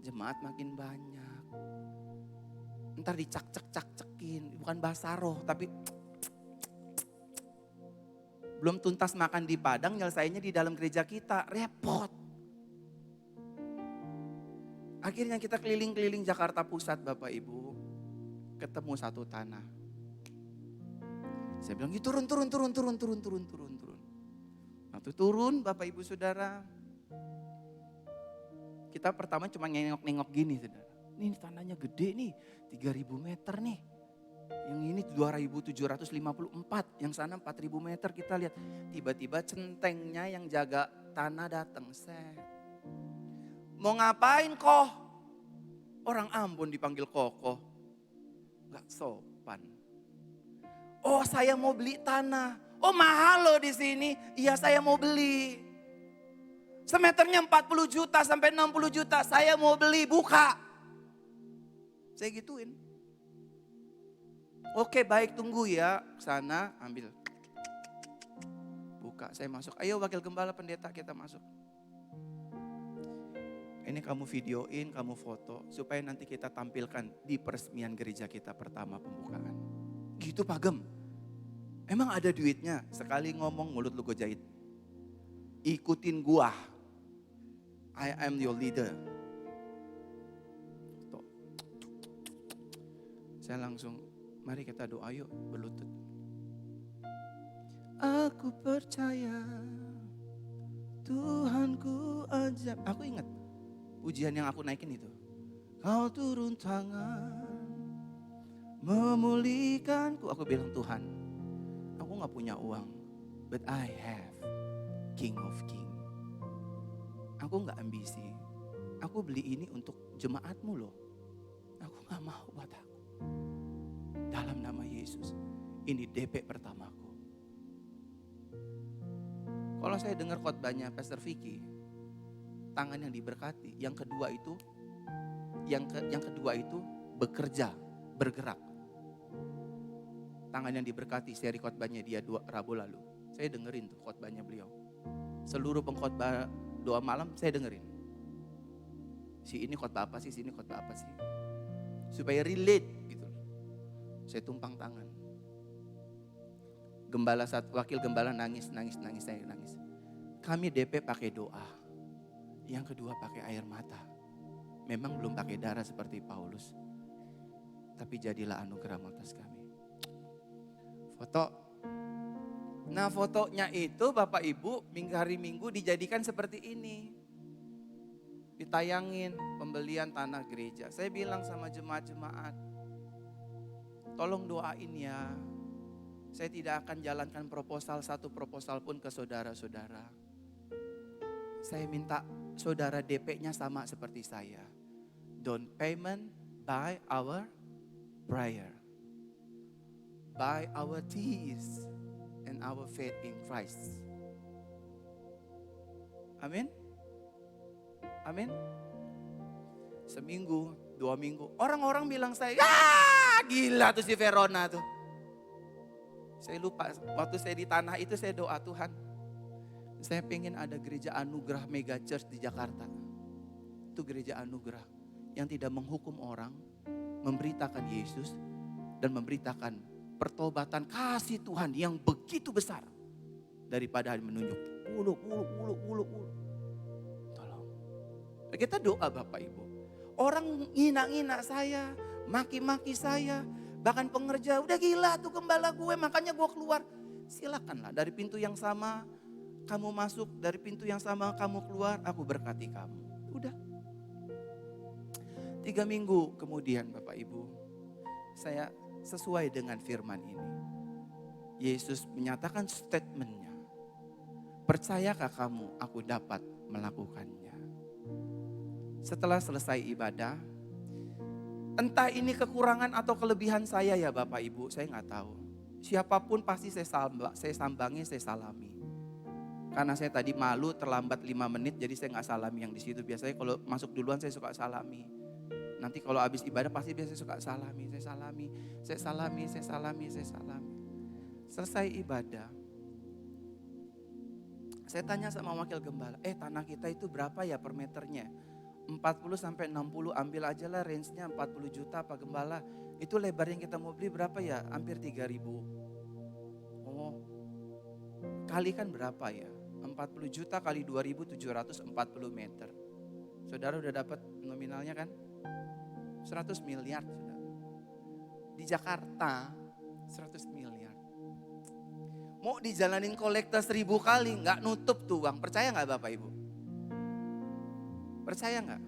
Jemaat makin banyak. Ntar dicak-cek-cak-cekin. Bukan bahasa roh tapi belum tuntas makan di Padang, nyelesainya di dalam gereja kita. Repot. Akhirnya kita keliling-keliling Jakarta Pusat Bapak Ibu. Ketemu satu tanah. Saya bilang, turun. Waktu turun Bapak Ibu Saudara. Kita pertama cuma nengok-nengok gini Saudara. Ini tanahnya gede nih, 3.000 meter nih. Yang ini 2.754, yang sana 4.000 meter kita lihat. Tiba-tiba centengnya yang jaga tanah datang. Mau ngapain kok? Orang Ambon dipanggil koko. Gak sopan. Oh saya mau beli tanah. Oh mahal loh di sini. Iya saya mau beli. Semeternya 40 juta sampai 60 juta. Saya mau beli, buka. Saya gituin. Oke baik tunggu ya. Sana ambil. Buka saya masuk. Ayo wakil gembala pendeta kita masuk. Ini kamu videoin, kamu foto. Supaya nanti kita tampilkan di peresmian gereja kita pertama pembukaan. Gitu Pak Gem. Emang ada duitnya? Sekali ngomong mulut lu gue jahit. Ikutin gua. I am your leader. Foto. Saya langsung, mari kita doa yuk berlutut. Aku percaya Tuhanku ajaib. Aku ingat ujian yang aku naikin itu. Kau turun tangan memulihkanku. Aku bilang Tuhan, aku gak punya uang, but I have King of King. Aku gak ambisi. Aku beli ini untuk jemaatmu loh. Aku gak mau buat aku. Dalam nama Yesus, ini DP pertamaku. Kalau saya dengar khotbahnya Pastor Vicky, tangan yang diberkati. Yang kedua itu bekerja, bergerak. Tangan yang diberkati, seri khotbahnya dia Rabu lalu. Saya dengerin tuh khotbahnya beliau. Seluruh pengkhotbah doa malam saya dengerin. Si ini khotbah apa sih, si ini khotbah apa sih. Supaya relate gitu. Saya tumpang tangan. Wakil gembala nangis, saya nangis. Kami DP pakai doa. Yang kedua pakai air mata. Memang belum pakai darah seperti Paulus. Tapi jadilah anugerah atas kami. Foto. Nah fotonya itu Bapak Ibu hari Minggu dijadikan seperti ini. Ditayangin pembelian tanah gereja. Saya bilang sama jemaat-jemaat. Tolong doain ya. Saya tidak akan jalankan satu proposal pun ke saudara-saudara. Saya minta saudara DP-nya sama seperti saya. Down payment by our prayer. By our tears and our faith in Christ. Amin. Amin. Seminggu, 2 minggu. Orang-orang bilang saya, gila tuh si Verona tuh. Saya lupa, waktu saya di tanah itu saya doa Tuhan. Saya pengen ada gereja anugerah mega church di Jakarta. Itu gereja anugerah yang tidak menghukum orang, memberitakan Yesus dan memberitakan pertobatan kasih Tuhan yang begitu besar. Daripada menunjuk ulu. Tolong. Kita doa Bapak Ibu. Orang ngina-ngina saya, maki-maki saya, bahkan pengerja, udah gila tuh gembala gue, makanya gue keluar. Silakanlah dari pintu yang sama kamu masuk, dari pintu yang sama kamu keluar, aku berkati kamu. Udah. 3 minggu kemudian Bapak Ibu, saya sesuai dengan firman ini. Yesus menyatakan statementnya. Percayakah kamu aku dapat melakukannya? Setelah selesai ibadah, Entah ini kekurangan atau kelebihan saya ya Bapak Ibu, saya nggak tahu. Siapapun pasti saya sambangi, saya salami. Karena saya tadi malu terlambat 5 menit, jadi saya nggak salami yang di situ. Biasanya kalau masuk duluan saya suka salami. Nanti kalau habis ibadah pasti biasanya suka salami, saya salami, saya salami, saya salami, saya salami. Selesai ibadah, saya tanya sama wakil gembala, tanah kita itu berapa ya per meternya? 40 sampai 60, ambil aja lah range-nya 40 juta Pak Gembala. Itu lebar yang kita mau beli berapa ya? Hampir 3.000. Oh, kali kan berapa ya? 40 juta kali 2.740 meter. Saudara udah dapat nominalnya kan? 100 miliar saudara. Di Jakarta 100 miliar. Mau dijalanin kolektor 1.000 kali nggak nutup tuh uang. Percaya nggak Bapak Ibu? Percaya nggak?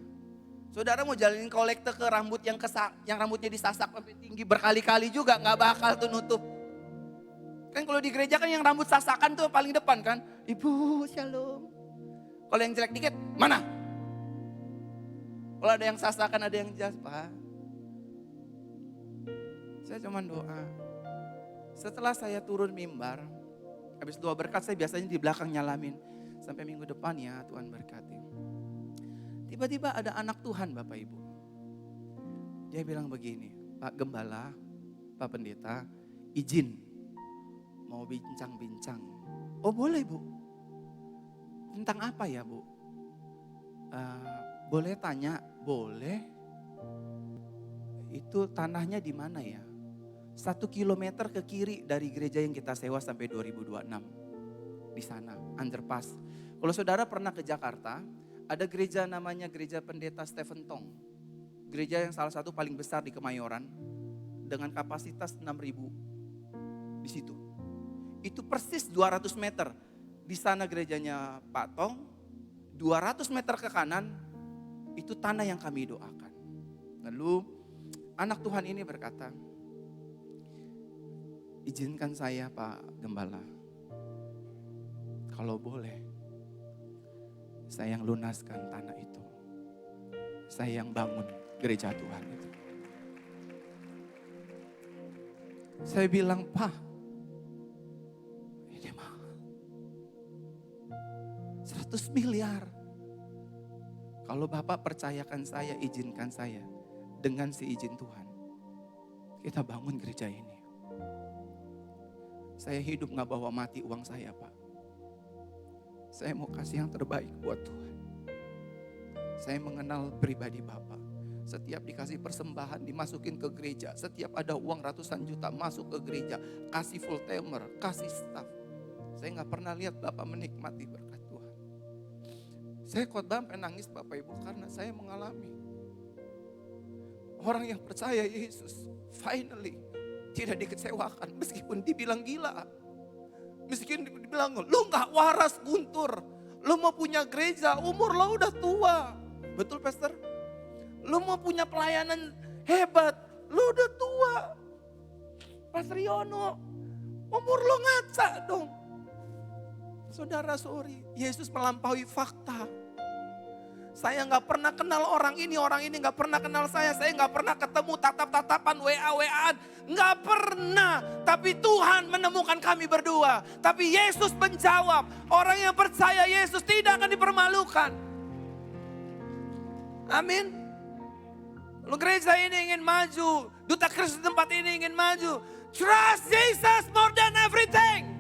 Saudara mau jalanin kolektor ke rambut yang rambutnya disasak sampai tinggi berkali-kali juga nggak bakal tuh nutup. Kan kalau di gereja kan yang rambut sasakan tuh paling depan kan. Ibu shalom. Kalau yang jelek dikit mana? Kalau ada yang sasakan ada yang jas Pak. Saya cuma doa. Setelah saya turun mimbar, habis doa berkat saya biasanya di belakang nyalamin. Sampai minggu depan ya Tuhan berkati. Tiba-tiba ada anak Tuhan Bapak Ibu. Dia bilang begini, Pak Gembala, Pak Pendeta, izin mau bincang-bincang. Oh boleh Bu. Tentang apa ya Bu? Boleh tanya? Boleh. Itu tanahnya di mana ya? 1 kilometer ke kiri dari gereja yang kita sewa sampai 2026. Di sana, underpass. Kalau saudara pernah ke Jakarta, ada gereja namanya Gereja Pendeta Stephen Tong. Gereja yang salah satu paling besar di Kemayoran. Dengan kapasitas 6.000 di situ. Itu persis 200 meter. Di sana gerejanya Pak Tong. 200 meter ke kanan, itu tanah yang kami doakan. Lalu anak Tuhan ini berkata, izinkan saya Pak Gembala, kalau boleh, saya yang lunaskan tanah itu. Saya yang bangun gereja Tuhan itu. Saya bilang, Pak, ini mah 100 miliar. Kalau Bapak percayakan saya, izinkan saya dengan seizin Tuhan, kita bangun gereja ini. Saya hidup gak bawa mati uang saya Pak. Saya mau kasih yang terbaik buat Tuhan. Saya mengenal pribadi Bapak. Setiap dikasih persembahan dimasukin ke gereja. Setiap ada uang ratusan juta masuk ke gereja. Kasih full timer, kasih staff. Saya gak pernah lihat Bapak menikmati berkat Tuhan. Saya khotbah sampai nangis Bapak Ibu karena saya mengalami. Orang yang percaya Yesus finally tidak dikecewakan meskipun dibilang gila. Meskipun dibilang lu gak waras Guntur. Lu mau punya gereja umur lo udah tua. Betul Pastor? Lu mau punya pelayanan hebat. Lu udah tua. Pastor Yono, umur lo ngaca dong. Saudara sorry, Yesus melampaui fakta. Saya gak pernah kenal orang ini gak pernah kenal saya gak pernah ketemu tatap-tatapan, WA-WAan, gak pernah. Tapi Tuhan menemukan kami berdua. Tapi Yesus menjawab, orang yang percaya Yesus tidak akan dipermalukan. Amin. Lalu gereja ini ingin maju, duta Kristus tempat ini ingin maju. Trust Jesus more than everything.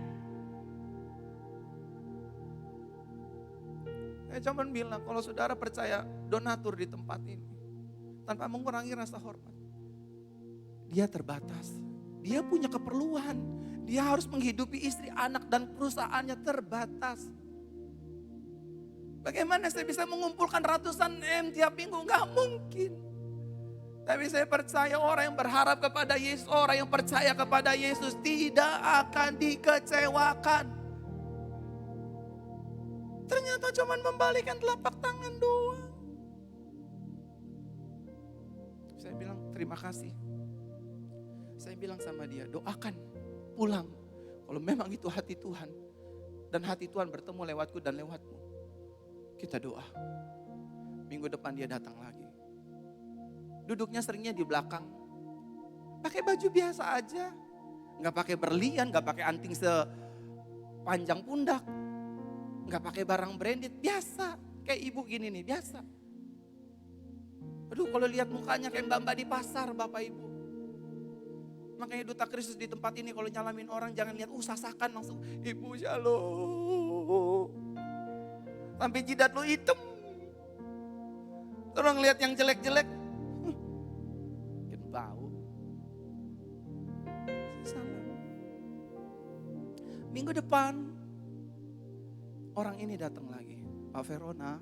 Saya cuma bilang kalau saudara percaya donatur di tempat ini tanpa mengurangi rasa hormat. Dia terbatas. Dia punya keperluan. Dia harus menghidupi istri, anak dan perusahaannya terbatas. Bagaimana saya bisa mengumpulkan ratusan M tiap minggu? Enggak mungkin. Tapi saya percaya orang yang berharap kepada Yesus, orang yang percaya kepada Yesus tidak akan dikecewakan. Ternyata cuma membalikan telapak tangan doang. Saya bilang terima kasih. Saya bilang sama dia, doakan pulang. Kalau memang itu hati Tuhan. Dan hati Tuhan bertemu lewatku dan lewatmu. Kita doa. Minggu depan dia datang lagi. Duduknya seringnya di belakang. Pakai baju biasa aja. Nggak pakai berlian, nggak pakai anting sepanjang pundak. Nggak pakai barang branded, biasa. Kayak ibu gini nih, biasa. Aduh, kalau lihat mukanya kayak mbak-mbak di pasar, Bapak Ibu. Makanya Duta Kristus di tempat ini kalau nyalamin orang jangan lihat sasakan langsung, Ibu shalom. Sampai jidat lu hitam. Orang lihat yang jelek-jelek, mungkin bau. Salah. Minggu depan orang ini datang lagi. Pak Verona,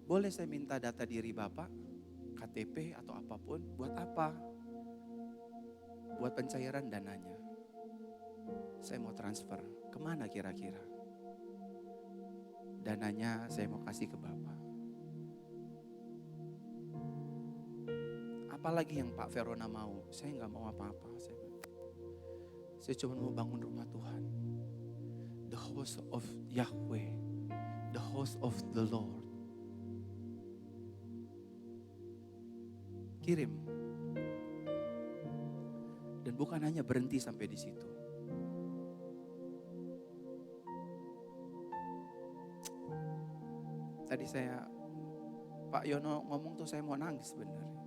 boleh saya minta data diri Bapak, KTP atau apapun, buat apa? Buat pencairan dananya. Saya mau transfer, kemana kira-kira? Dananya saya mau kasih ke Bapak. Apalagi yang Pak Verona mau? Saya nggak mau apa-apa. Saya cuma mau bangun rumah Tuhan. The house of Yahweh, the house of the Lord. Kirim. Dan bukan hanya berhenti sampai di situ. Tadi Pak Yono ngomong tuh saya mau nangis sebenarnya.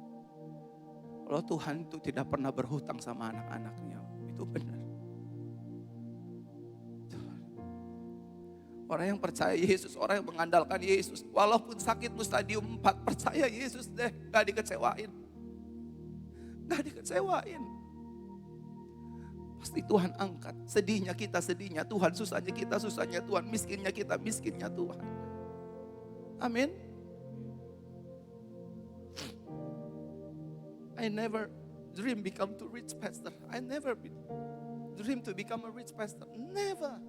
Kalau Tuhan itu tidak pernah berhutang sama anak-anaknya, itu benar. Orang yang percaya Yesus, orang yang mengandalkan Yesus, walaupun sakitmu stadium 4, percaya Yesus deh, gak dikecewain. Gak dikecewain. Pasti Tuhan angkat. Sedihnya kita sedihnya Tuhan, susahnya kita susahnya Tuhan, miskinnya kita miskinnya Tuhan. Amin. I never dream become to rich pastor. I never dream to become a rich pastor. Never.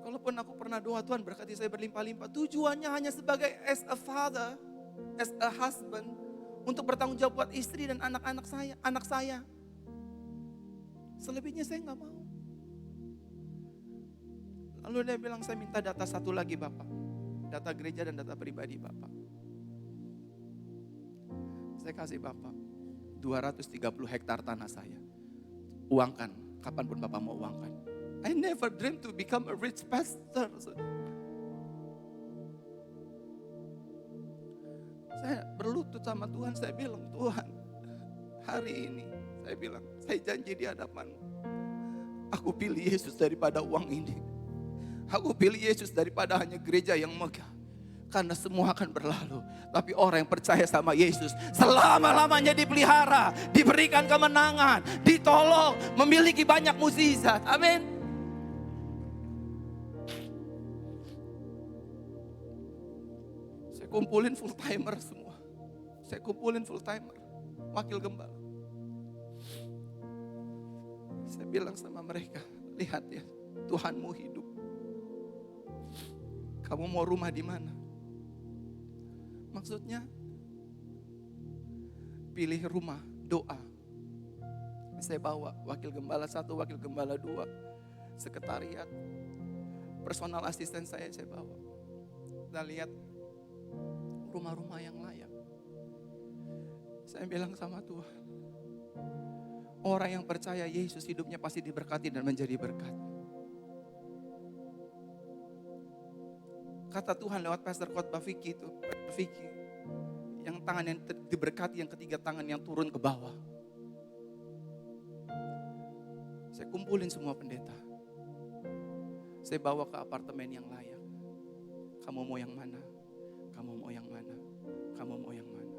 Kalaupun aku pernah doa Tuhan berkati saya berlimpah-limpah, tujuannya hanya sebagai as a father, as a husband, untuk bertanggung jawab buat istri dan anak saya. Selebihnya saya nggak mau. Lalu dia bilang, saya minta data satu lagi Bapak, data gereja dan data pribadi Bapak. Saya kasih Bapak 230 hektar tanah saya. Uangkan, kapanpun Bapak mau uangkan. I never dream to become a rich pastor. Saya berlutut sama Tuhan, saya bilang, Tuhan, hari ini saya bilang, saya janji di hadapan-Mu, aku pilih Yesus daripada uang ini. Aku pilih Yesus daripada hanya gereja yang megah. Karena semua akan berlalu. Tapi orang yang percaya sama Yesus selama-lamanya dipelihara, diberikan kemenangan, ditolong, memiliki banyak mukjizat. Amin. Saya kumpulin full timer semua. Saya kumpulin full timer, wakil gembala. Saya bilang sama mereka, lihat ya, Tuhanmu hidup. Kamu mau rumah di mana? Maksudnya pilih rumah, doa. Saya bawa wakil gembala 1, wakil gembala 2, sekretariat, personal asisten saya bawa. Kita lihat rumah-rumah yang layak. Saya bilang sama Tuhan, orang yang percaya Yesus hidupnya pasti diberkati dan menjadi berkat. Kata Tuhan lewat Pastor Khotbah Vicky itu, Vicky, yang tangan yang diberkati, yang ketiga tangan yang turun ke bawah. Saya kumpulin semua pendeta. Saya bawa ke apartemen yang layak. Kamu mau yang mana? Kamu mau yang mana? Kamu mau yang mana?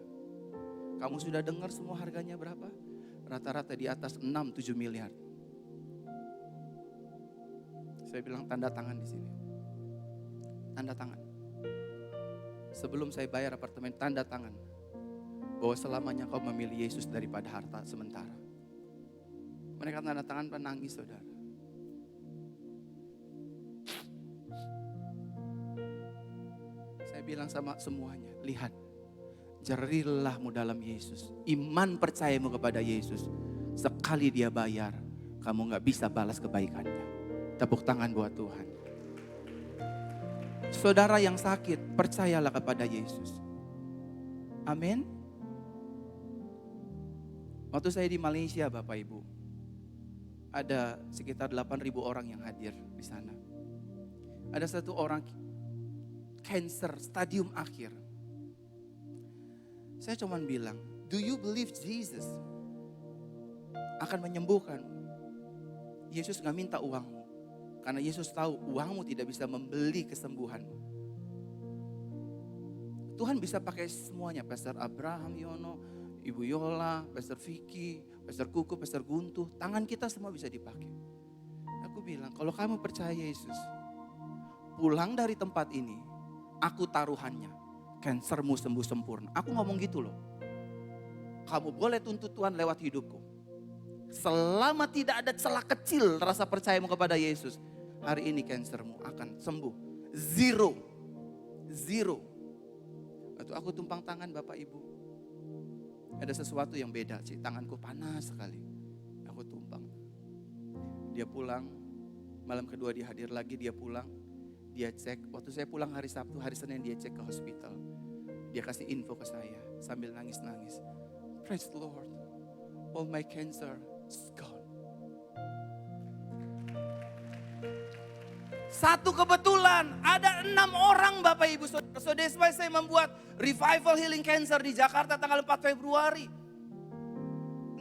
Kamu sudah dengar semua harganya berapa? Rata-rata di atas 6-7 miliar. Saya bilang tanda tangan di sini. Tanda tangan. Sebelum saya bayar apartemen, tanda tangan bahwa selamanya kau memilih Yesus daripada harta sementara. Mereka tanda tangan, menangis saudara. Saya bilang sama semuanya, lihat, jerilahmu dalam Yesus. Iman percayamu kepada Yesus. Sekali dia bayar, kamu gak bisa balas kebaikannya. Tepuk tangan buat Tuhan. Saudara yang sakit, percayalah kepada Yesus. Amin. Waktu saya di Malaysia Bapak Ibu, ada sekitar 8.000 orang yang hadir di sana. Ada satu orang cancer stadium akhir. Saya cuma bilang, do you believe Jesus akan menyembuhkan? Yesus gak minta uangmu, karena Yesus tahu uangmu tidak bisa membeli kesembuhanmu. Tuhan bisa pakai semuanya, Pastor Abraham Yono, Ibu Yola, Pastor Vicky, Pastor Kuku, Pastor Guntuh, tangan kita semua bisa dipakai. Aku bilang, kalau kamu percaya Yesus, pulang dari tempat ini, aku taruhannya, kansermu sembuh sempurna. Aku ngomong gitu loh. Kamu boleh tuntut Tuhan lewat hidupku. Selama tidak ada celah kecil rasa percayamu kepada Yesus, hari ini kansermu akan sembuh. Zero. Waktu aku tumpang tangan Bapak Ibu, ada sesuatu yang beda sih, tanganku panas sekali. Aku tumpang. Dia pulang, malam kedua dia hadir lagi, dia pulang. Dia cek, waktu saya pulang hari Sabtu, hari Senin dia cek ke hospital. Dia kasih info ke saya sambil nangis-nangis. Praise the Lord, all my cancer is gone. Satu kebetulan, ada 6 orang Bapak Ibu Saudara. So that's why saya membuat Revival Healing Cancer di Jakarta tanggal 4 Februari.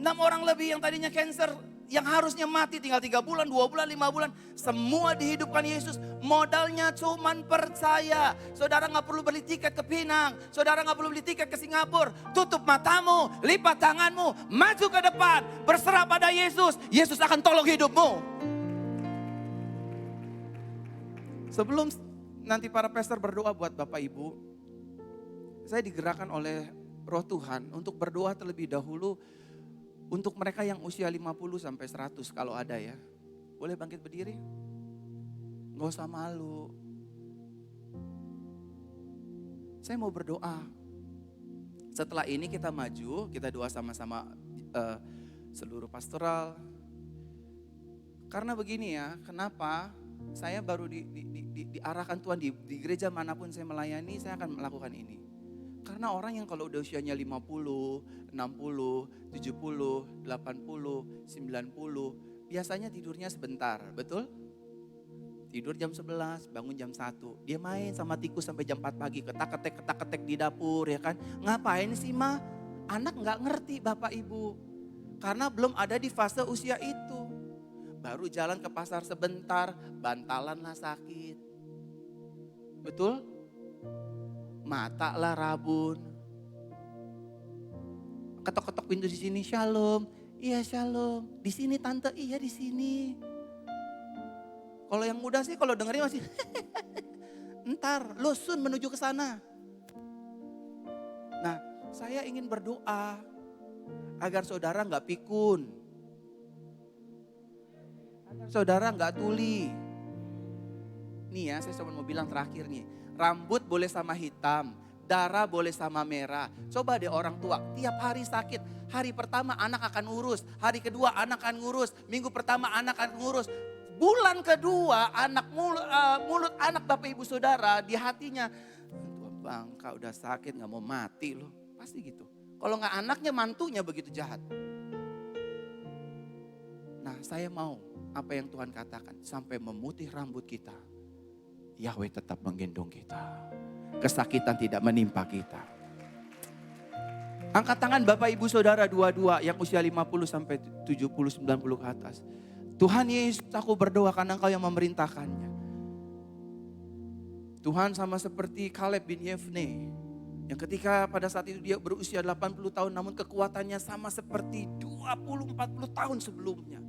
6 orang lebih yang tadinya cancer, yang harusnya mati tinggal 3 bulan, 2 bulan, 5 bulan. Semua dihidupkan Yesus. Modalnya cuman percaya. Saudara gak perlu beli tiket ke Pinang. Saudara gak perlu beli tiket ke Singapura. Tutup matamu, lipat tanganmu, maju ke depan. Berserah pada Yesus. Yesus akan tolong hidupmu. Sebelum nanti para pastor berdoa buat Bapak Ibu, saya digerakkan oleh Roh Tuhan untuk berdoa terlebih dahulu untuk mereka yang usia 50 sampai 100 kalau ada ya. Boleh bangkit berdiri? Gak usah malu. Saya mau berdoa. Setelah ini kita maju, kita doa sama-sama seluruh pastoral. Karena begini ya, kenapa saya baru diarahkan Tuhan di gereja manapun saya melayani, saya akan melakukan ini. Karena orang yang kalau udah usianya 50, 60, 70, 80, 90, biasanya tidurnya sebentar, betul? Tidur jam 11, bangun jam 1. Dia main sama tikus sampai jam 4 pagi, ketak-ketek di dapur ya kan. Ngapain sih Ma? Anak gak ngerti Bapak Ibu. Karena belum ada di fase usia itu. Baru jalan ke pasar sebentar, bantalan lah sakit. Betul? Mata lah rabun. Ketok-ketok pintu di sini, shalom. Iya shalom. Di sini tante, iya di sini. Kalau yang muda sih kalau dengerin masih entar lo sun menuju ke sana. Nah, saya ingin berdoa agar saudara nggak pikun. Saudara nggak tuli. Nih ya, saya cuma mau bilang terakhir nih. Rambut boleh sama hitam, darah boleh sama merah. Coba deh orang tua, tiap hari sakit. Hari pertama anak akan ngurus, hari kedua anak akan ngurus, minggu pertama anak akan ngurus. Bulan kedua mulut anak Bapak Ibu Saudara di hatinya, tua bangka udah sakit nggak mau mati loh. Pasti gitu. Kalau nggak anaknya, mantunya begitu jahat. Nah, saya mau apa yang Tuhan katakan, sampai memutih rambut kita, Yahweh tetap menggendong kita. Kesakitan tidak menimpa kita. Angkat tangan Bapak Ibu Saudara dua-dua yang usia 50 sampai 70, 90 ke atas. Tuhan Yesus, aku berdoa karena Engkau yang memerintahkannya. Tuhan, sama seperti Kaleb bin Yefne, yang ketika pada saat itu dia berusia 80 tahun namun kekuatannya sama seperti 20-40 tahun sebelumnya.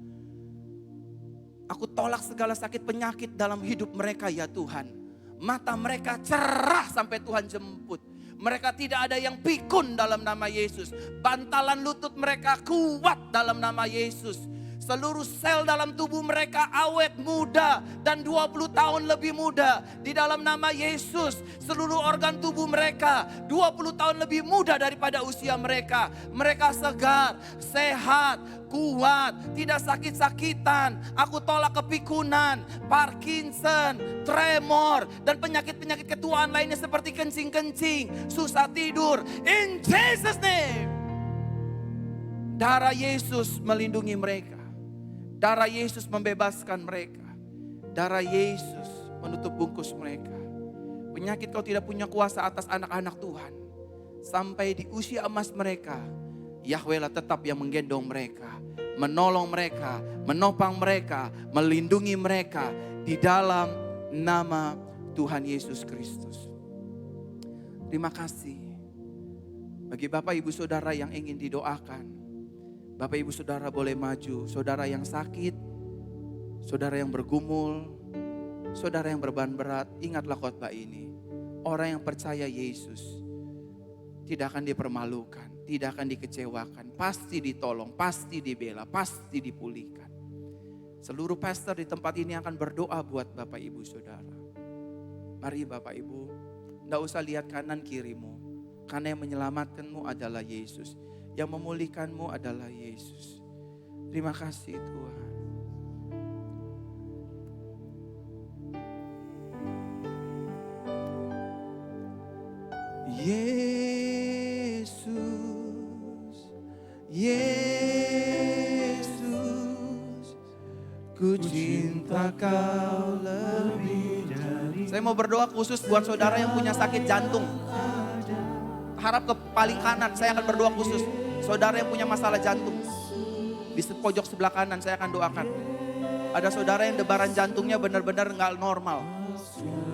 Aku tolak segala sakit penyakit dalam hidup mereka ya Tuhan. Mata mereka cerah sampai Tuhan jemput. Mereka tidak ada yang pikun dalam nama Yesus. Bantalan lutut mereka kuat dalam nama Yesus. Seluruh sel dalam tubuh mereka awet muda dan 20 tahun lebih muda. Di dalam nama Yesus, seluruh organ tubuh mereka 20 tahun lebih muda daripada usia mereka. Mereka segar, sehat, kuat, tidak sakit-sakitan. Aku tolak kepikunan, Parkinson, tremor, dan penyakit-penyakit ketuaan lainnya seperti kencing-kencing, susah tidur. In Jesus name. Darah Yesus melindungi mereka. Darah Yesus membebaskan mereka. Darah Yesus menutup bungkus mereka. Penyakit kau tidak punya kuasa atas anak-anak Tuhan. Sampai di usia emas mereka, Yahweh lah tetap yang menggendong mereka, menolong mereka, menopang mereka, melindungi mereka di dalam nama Tuhan Yesus Kristus. Terima kasih bagi Bapak Ibu Saudara yang ingin didoakan. Bapak Ibu Saudara boleh maju, saudara yang sakit, saudara yang bergumul, saudara yang beban berat, ingatlah khotbah ini. Orang yang percaya Yesus tidak akan dipermalukan, tidak akan dikecewakan, pasti ditolong, pasti dibela, pasti dipulihkan. Seluruh pastor di tempat ini akan berdoa buat Bapak Ibu Saudara. Mari Bapak Ibu, tidak usah lihat kanan kirimu, karena yang menyelamatkanmu adalah Yesus. Yang memulihkanmu adalah Yesus. Terima kasih Tuhan. Yesus, Yesus, ku cinta kau lebih dari. Saya mau berdoa khusus buat saudara yang punya sakit jantung. Harap ke paling kanan, saya akan berdoa khusus. Saudara yang punya masalah jantung, di pojok sebelah kanan saya akan doakan. Ada saudara yang debaran jantungnya benar-benar nggak normal.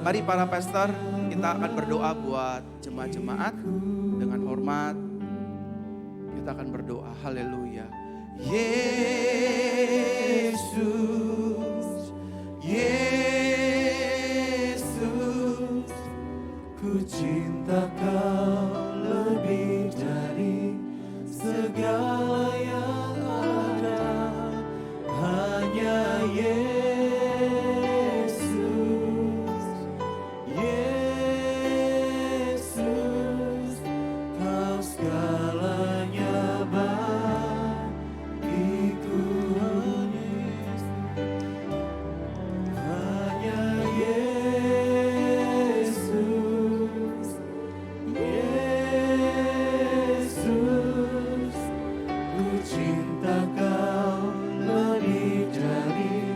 Mari para pastor, kita akan berdoa buat jemaat-jemaat. Dengan hormat, kita akan berdoa. Haleluya. Yesus, Yesus, ku cinta kau lebih dari segala yang ada. Hanya Yesus, Yesus, kau segalanya bagiku. Hanya Yesus, Yesus, ku cinta kau lebih dari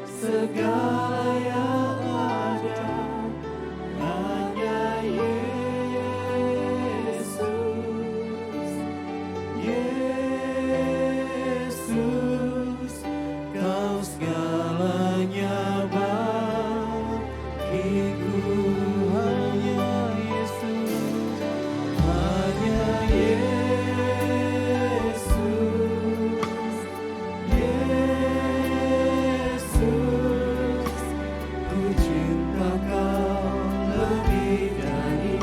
segala yang ada. Hanya Yesus, Yesus, kau segalanya bagiku. Hanya Yesus, hanya Yesus, Yesus, ku cinta kau lebih dari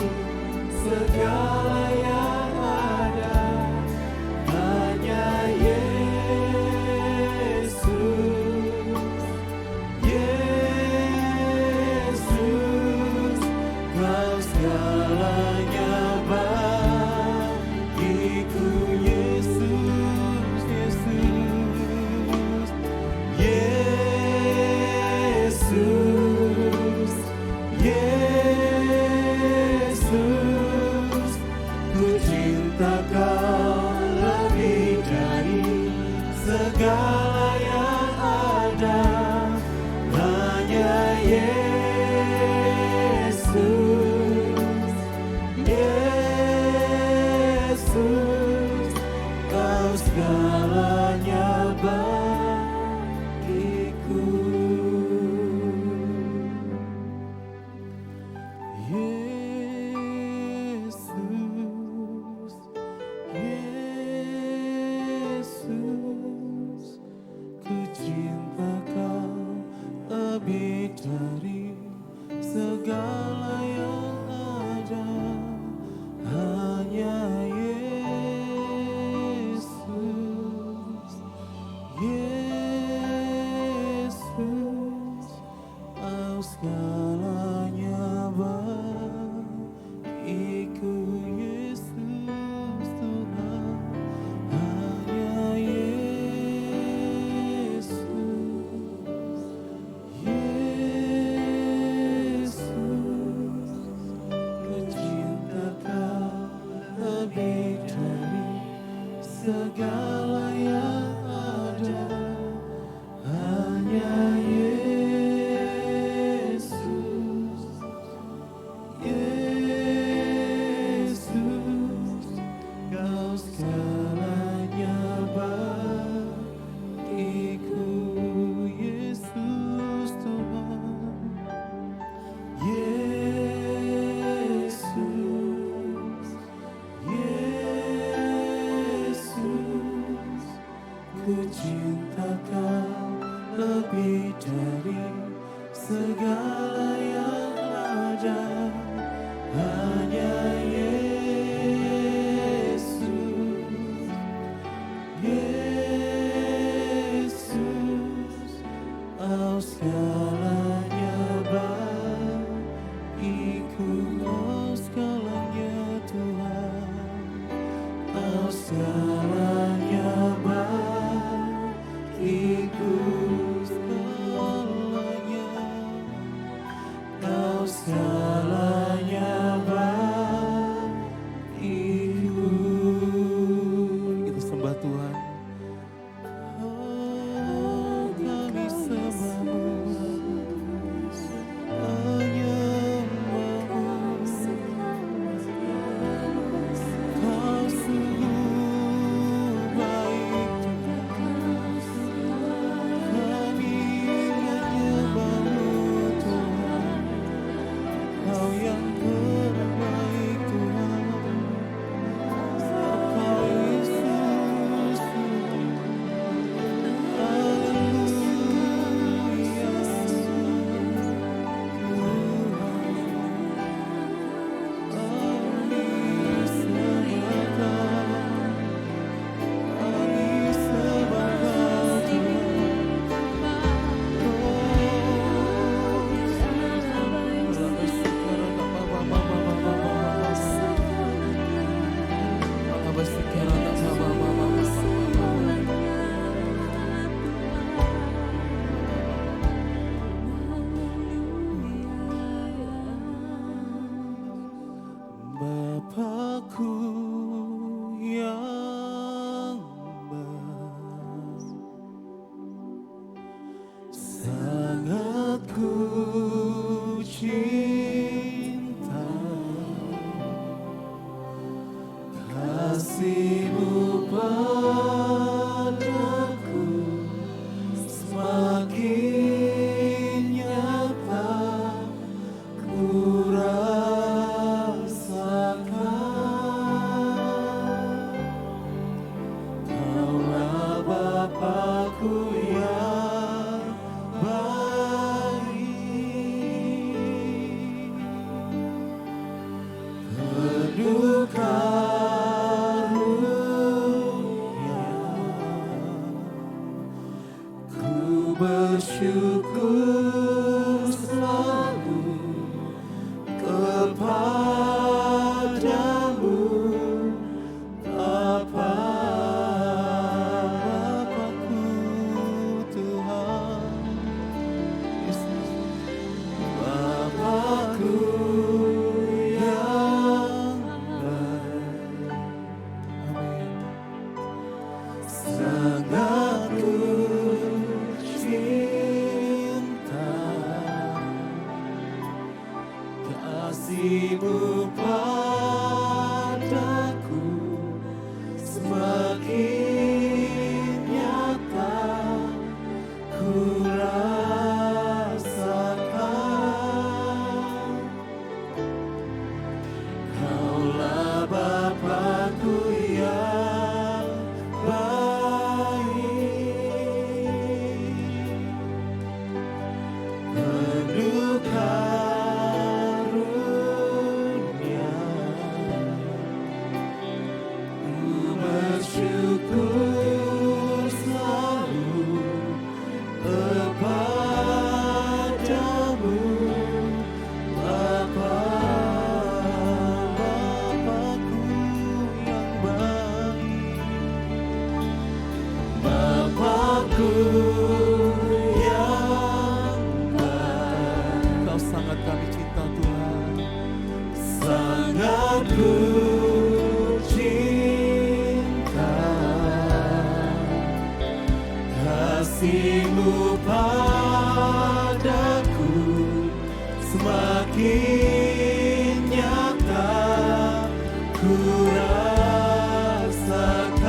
segala yang ada. Hanya Yesus, Yesus, kau segalanya bagiku. Yesus, Yesus, Yesus, Yesus, ku cinta kau lebih dari segala yang ada. Hanya Yesus, Yesus, kau segalanya bagiku. Yesus, Yesus, ku cinta kau lebih dari segala yang ada. Hanya Yesus, Yesus. lebih dari segala yang ada. Hanya Yesus, Yesus, oh segalanya bagiku, oh segalanya Tuhan, oh segalanya bagiku, segalanya, oh segalanya bagiku. Kita sembah Tuhan. Oh, kami sembahmu, menyembahmu. Kau sungguh baik Tuhan. Kami menyembahmu Tuhan. Kau yang terbaik Tuhan. Kau Yesus. Bapakku yang baik, sangat ku cinta, kasih-Mu padaku semakin nyata ku Bapakku yang baik, penuh karunia, ku bersyukur selalu kepadamu, Bapa. Sangat ku cinta, kasih-Mu padaku semakin nyata ku rasakan. Kaulah Bapakku yang penuh karunia, ku bersyukur selalu kepadamu, Bapa. Bapakku yang baik, Bapakku yang baik, Kau sangat kami cinta Tuhan, sangat ku cinta, kasih-Mu padaku semakin nyata ku rasakan.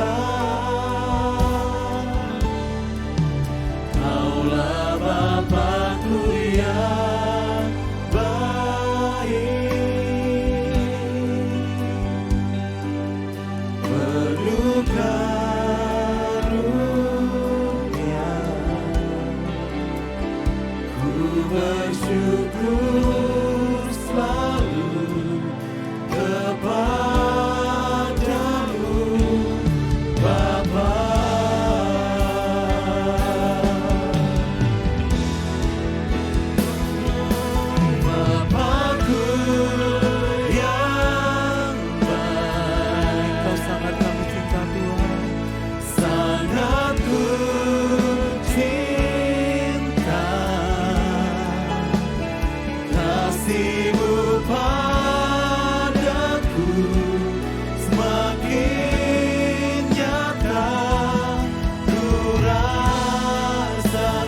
Kaulah Bapakku yang baik, penuh karunia, bersyukur selalu kepadamu Bapa. Bapakku yang baik, Kau sangat kami cinta Tuhan, sangat ku cinta. Kasih-Mu padaku semakin nyata ku rasakan.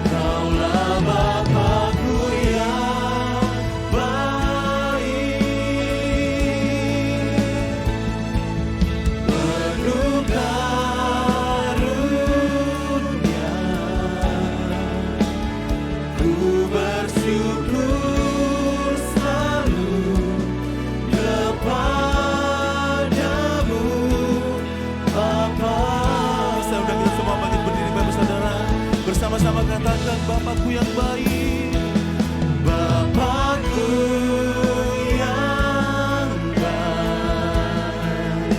Kaulah Bapakku yang baik, penuh karunia. Ku bersyukur selalu kepadamu Bapa. Bisa udah kita semua bangkit berdiri Bapak Saudara, bersama-sama katakan Bapakku yang baik. Bapakku yang baik,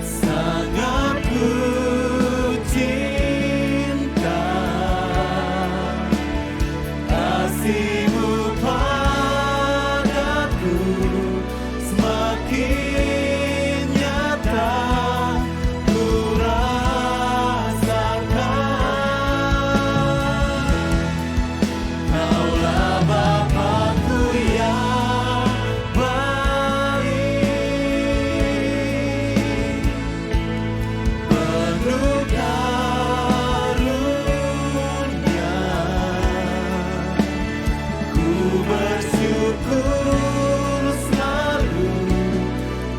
sangat ku cinta. Kasih-Mu padaku semakin nyata ku rasakan. Kaulah Bapakku yang baik, penuh karunia. Ku bersyukur selalu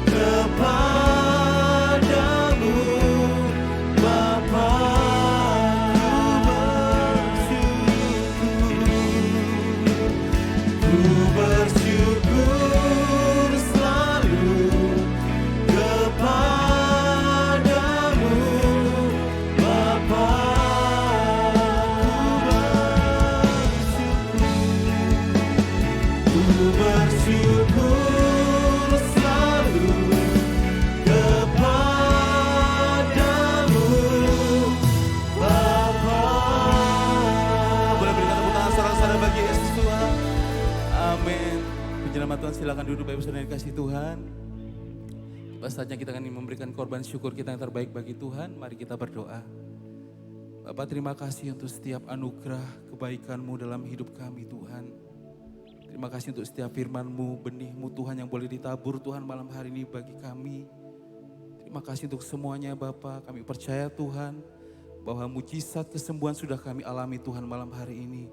kepadamu Bapa. Ku bersyukur selalu kepadamu Bapa. Ku bersyukur selalu kepadamu Bapa. Boleh berikan tepuk tangan sorak-sorai bagi Yesus Tuhan. Amin. Penjelamat Tuhan, silakan duduk Bapak Ibu Saudara yang dikasihi Tuhan. Pas saatnya kita akan memberikan korban syukur kita yang terbaik bagi Tuhan. Mari kita berdoa. Bapak, terima kasih untuk setiap anugerah kebaikan-Mu dalam hidup kami Tuhan. Terima kasih untuk setiap firman-Mu, benih-Mu Tuhan yang boleh ditabur Tuhan malam hari ini bagi kami. Terima kasih untuk semuanya Bapak. Kami percaya Tuhan bahwa mujizat kesembuhan sudah kami alami Tuhan malam hari ini.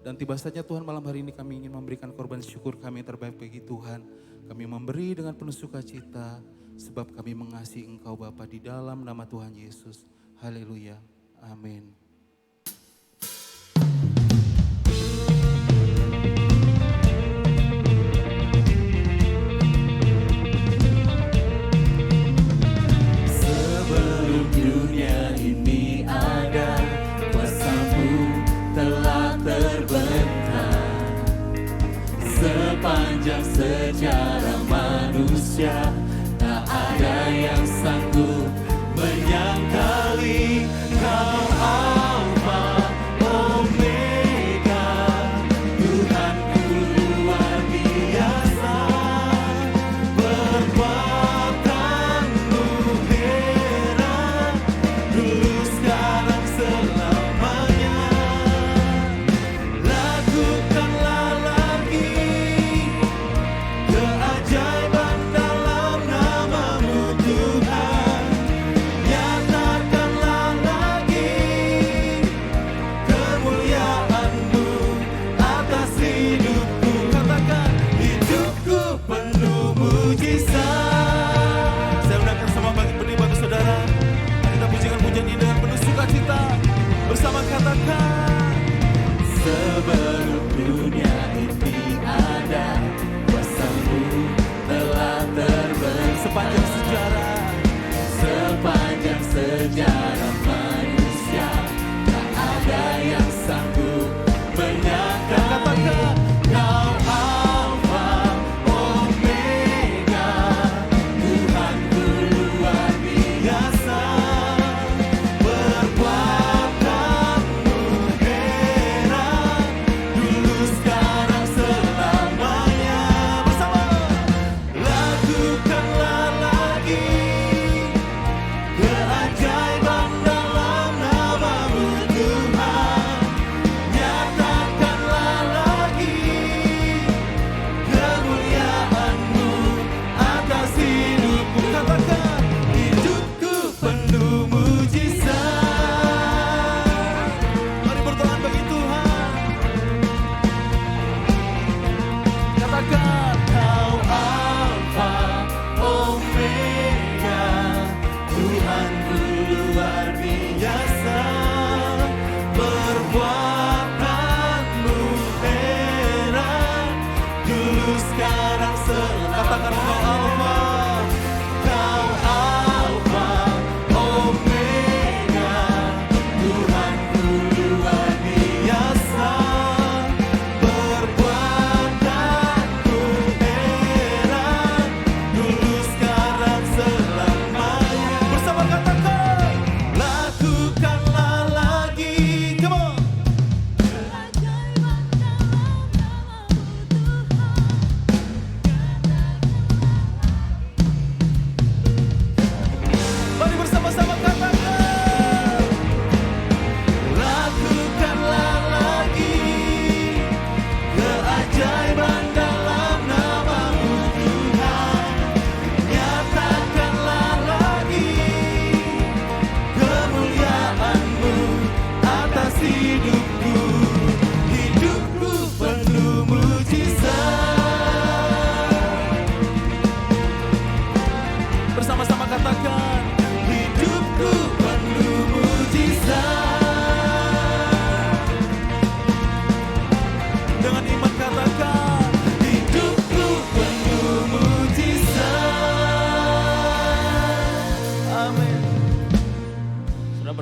Dan tiba saja Tuhan malam hari ini kami ingin memberikan korban syukur kami yang terbaik bagi Tuhan. Kami memberi dengan penuh sukacita sebab kami mengasihi Engkau Bapa di dalam nama Tuhan Yesus. Haleluya. Amin. Sebelum dunia ini ada, kuasa-Mu telah terbentang. Sepanjang sejarah manusia, tak ada yang sanggup menyangkali Kau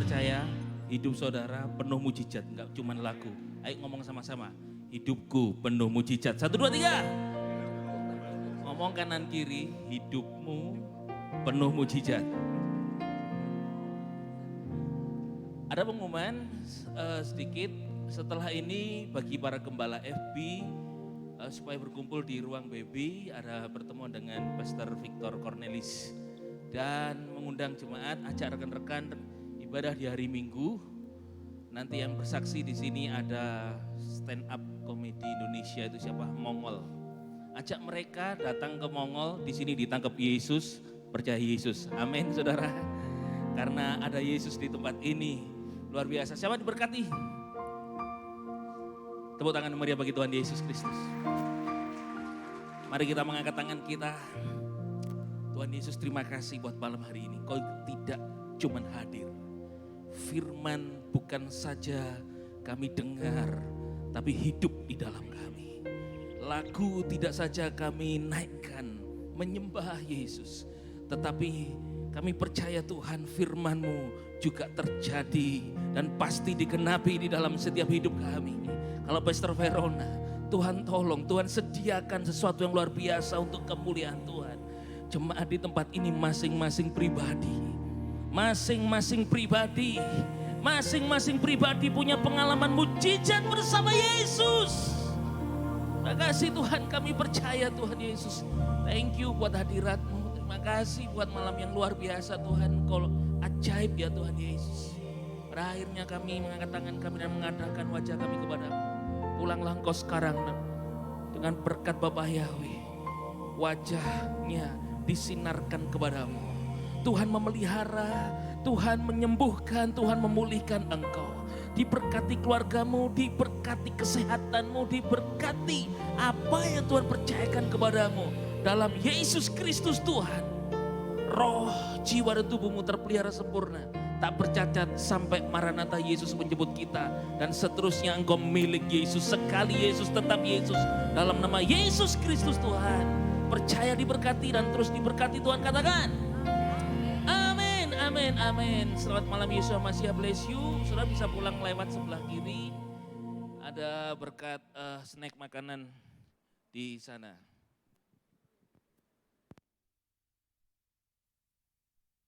percaya hidup saudara penuh mujizat, enggak cuma lagu. Ayo ngomong sama-sama, hidupku penuh mujizat. 1, 2, 3. Ngomong kanan kiri, hidupmu penuh mujizat. Ada pengumuman sedikit setelah ini bagi para gembala FB supaya berkumpul di ruang baby, ada pertemuan dengan Pastor Victor Cornelis dan mengundang jemaat, ajak rekan-rekan ibadah di hari Minggu. Nanti yang bersaksi di sini ada stand up komedi Indonesia, itu siapa? Mongol. Ajak mereka datang ke Mongol, di sini ditangkap Yesus, percaya Yesus. Amin saudara. Karena ada Yesus di tempat ini. Luar biasa. Siapa diberkati? Tepuk tangan meriah bagi Tuhan Yesus Kristus. Mari kita mengangkat tangan kita. Tuhan Yesus, terima kasih buat malam hari ini. Kau tidak cuman hadir. Firman bukan saja kami dengar, tapi hidup di dalam kami. Lagu tidak saja kami naikkan, menyembah Yesus. Tetapi kami percaya Tuhan, firman-Mu juga terjadi dan pasti digenapi di dalam setiap hidup kami. Kalau Pastor Verona, Tuhan tolong, Tuhan sediakan sesuatu yang luar biasa untuk kemuliaan Tuhan. Jemaat di tempat ini masing-masing pribadi punya pengalaman mujizat bersama Yesus. Terima kasih Tuhan, kami percaya Tuhan Yesus. Thank you buat hadirat-Mu. Terima kasih buat malam yang luar biasa Tuhan. Kau ajaib ya Tuhan Yesus. Pada akhirnya kami mengangkat tangan kami dan mengadahkan wajah kami kepada-Mu. Pulanglah Engkau sekarang dengan berkat Bapa Yahweh. Wajahnya disinarkan kepada-Mu. Tuhan memelihara, Tuhan menyembuhkan, Tuhan memulihkan engkau. Diberkati keluargamu, diberkati kesehatanmu, diberkati apa yang Tuhan percayakan kepadamu. Dalam Yesus Kristus Tuhan, roh, jiwa dan tubuhmu terpelihara sempurna, tak bercacat sampai Maranatha Yesus menjemput kita. Dan seterusnya engkau milik Yesus, sekali Yesus tetap Yesus. Dalam nama Yesus Kristus Tuhan, percaya diberkati dan terus diberkati Tuhan, katakan amin, amin, amin. Selamat malam, Yesus Masih bless you. Sudah bisa pulang lewat sebelah kiri, ada berkat snack makanan di sana.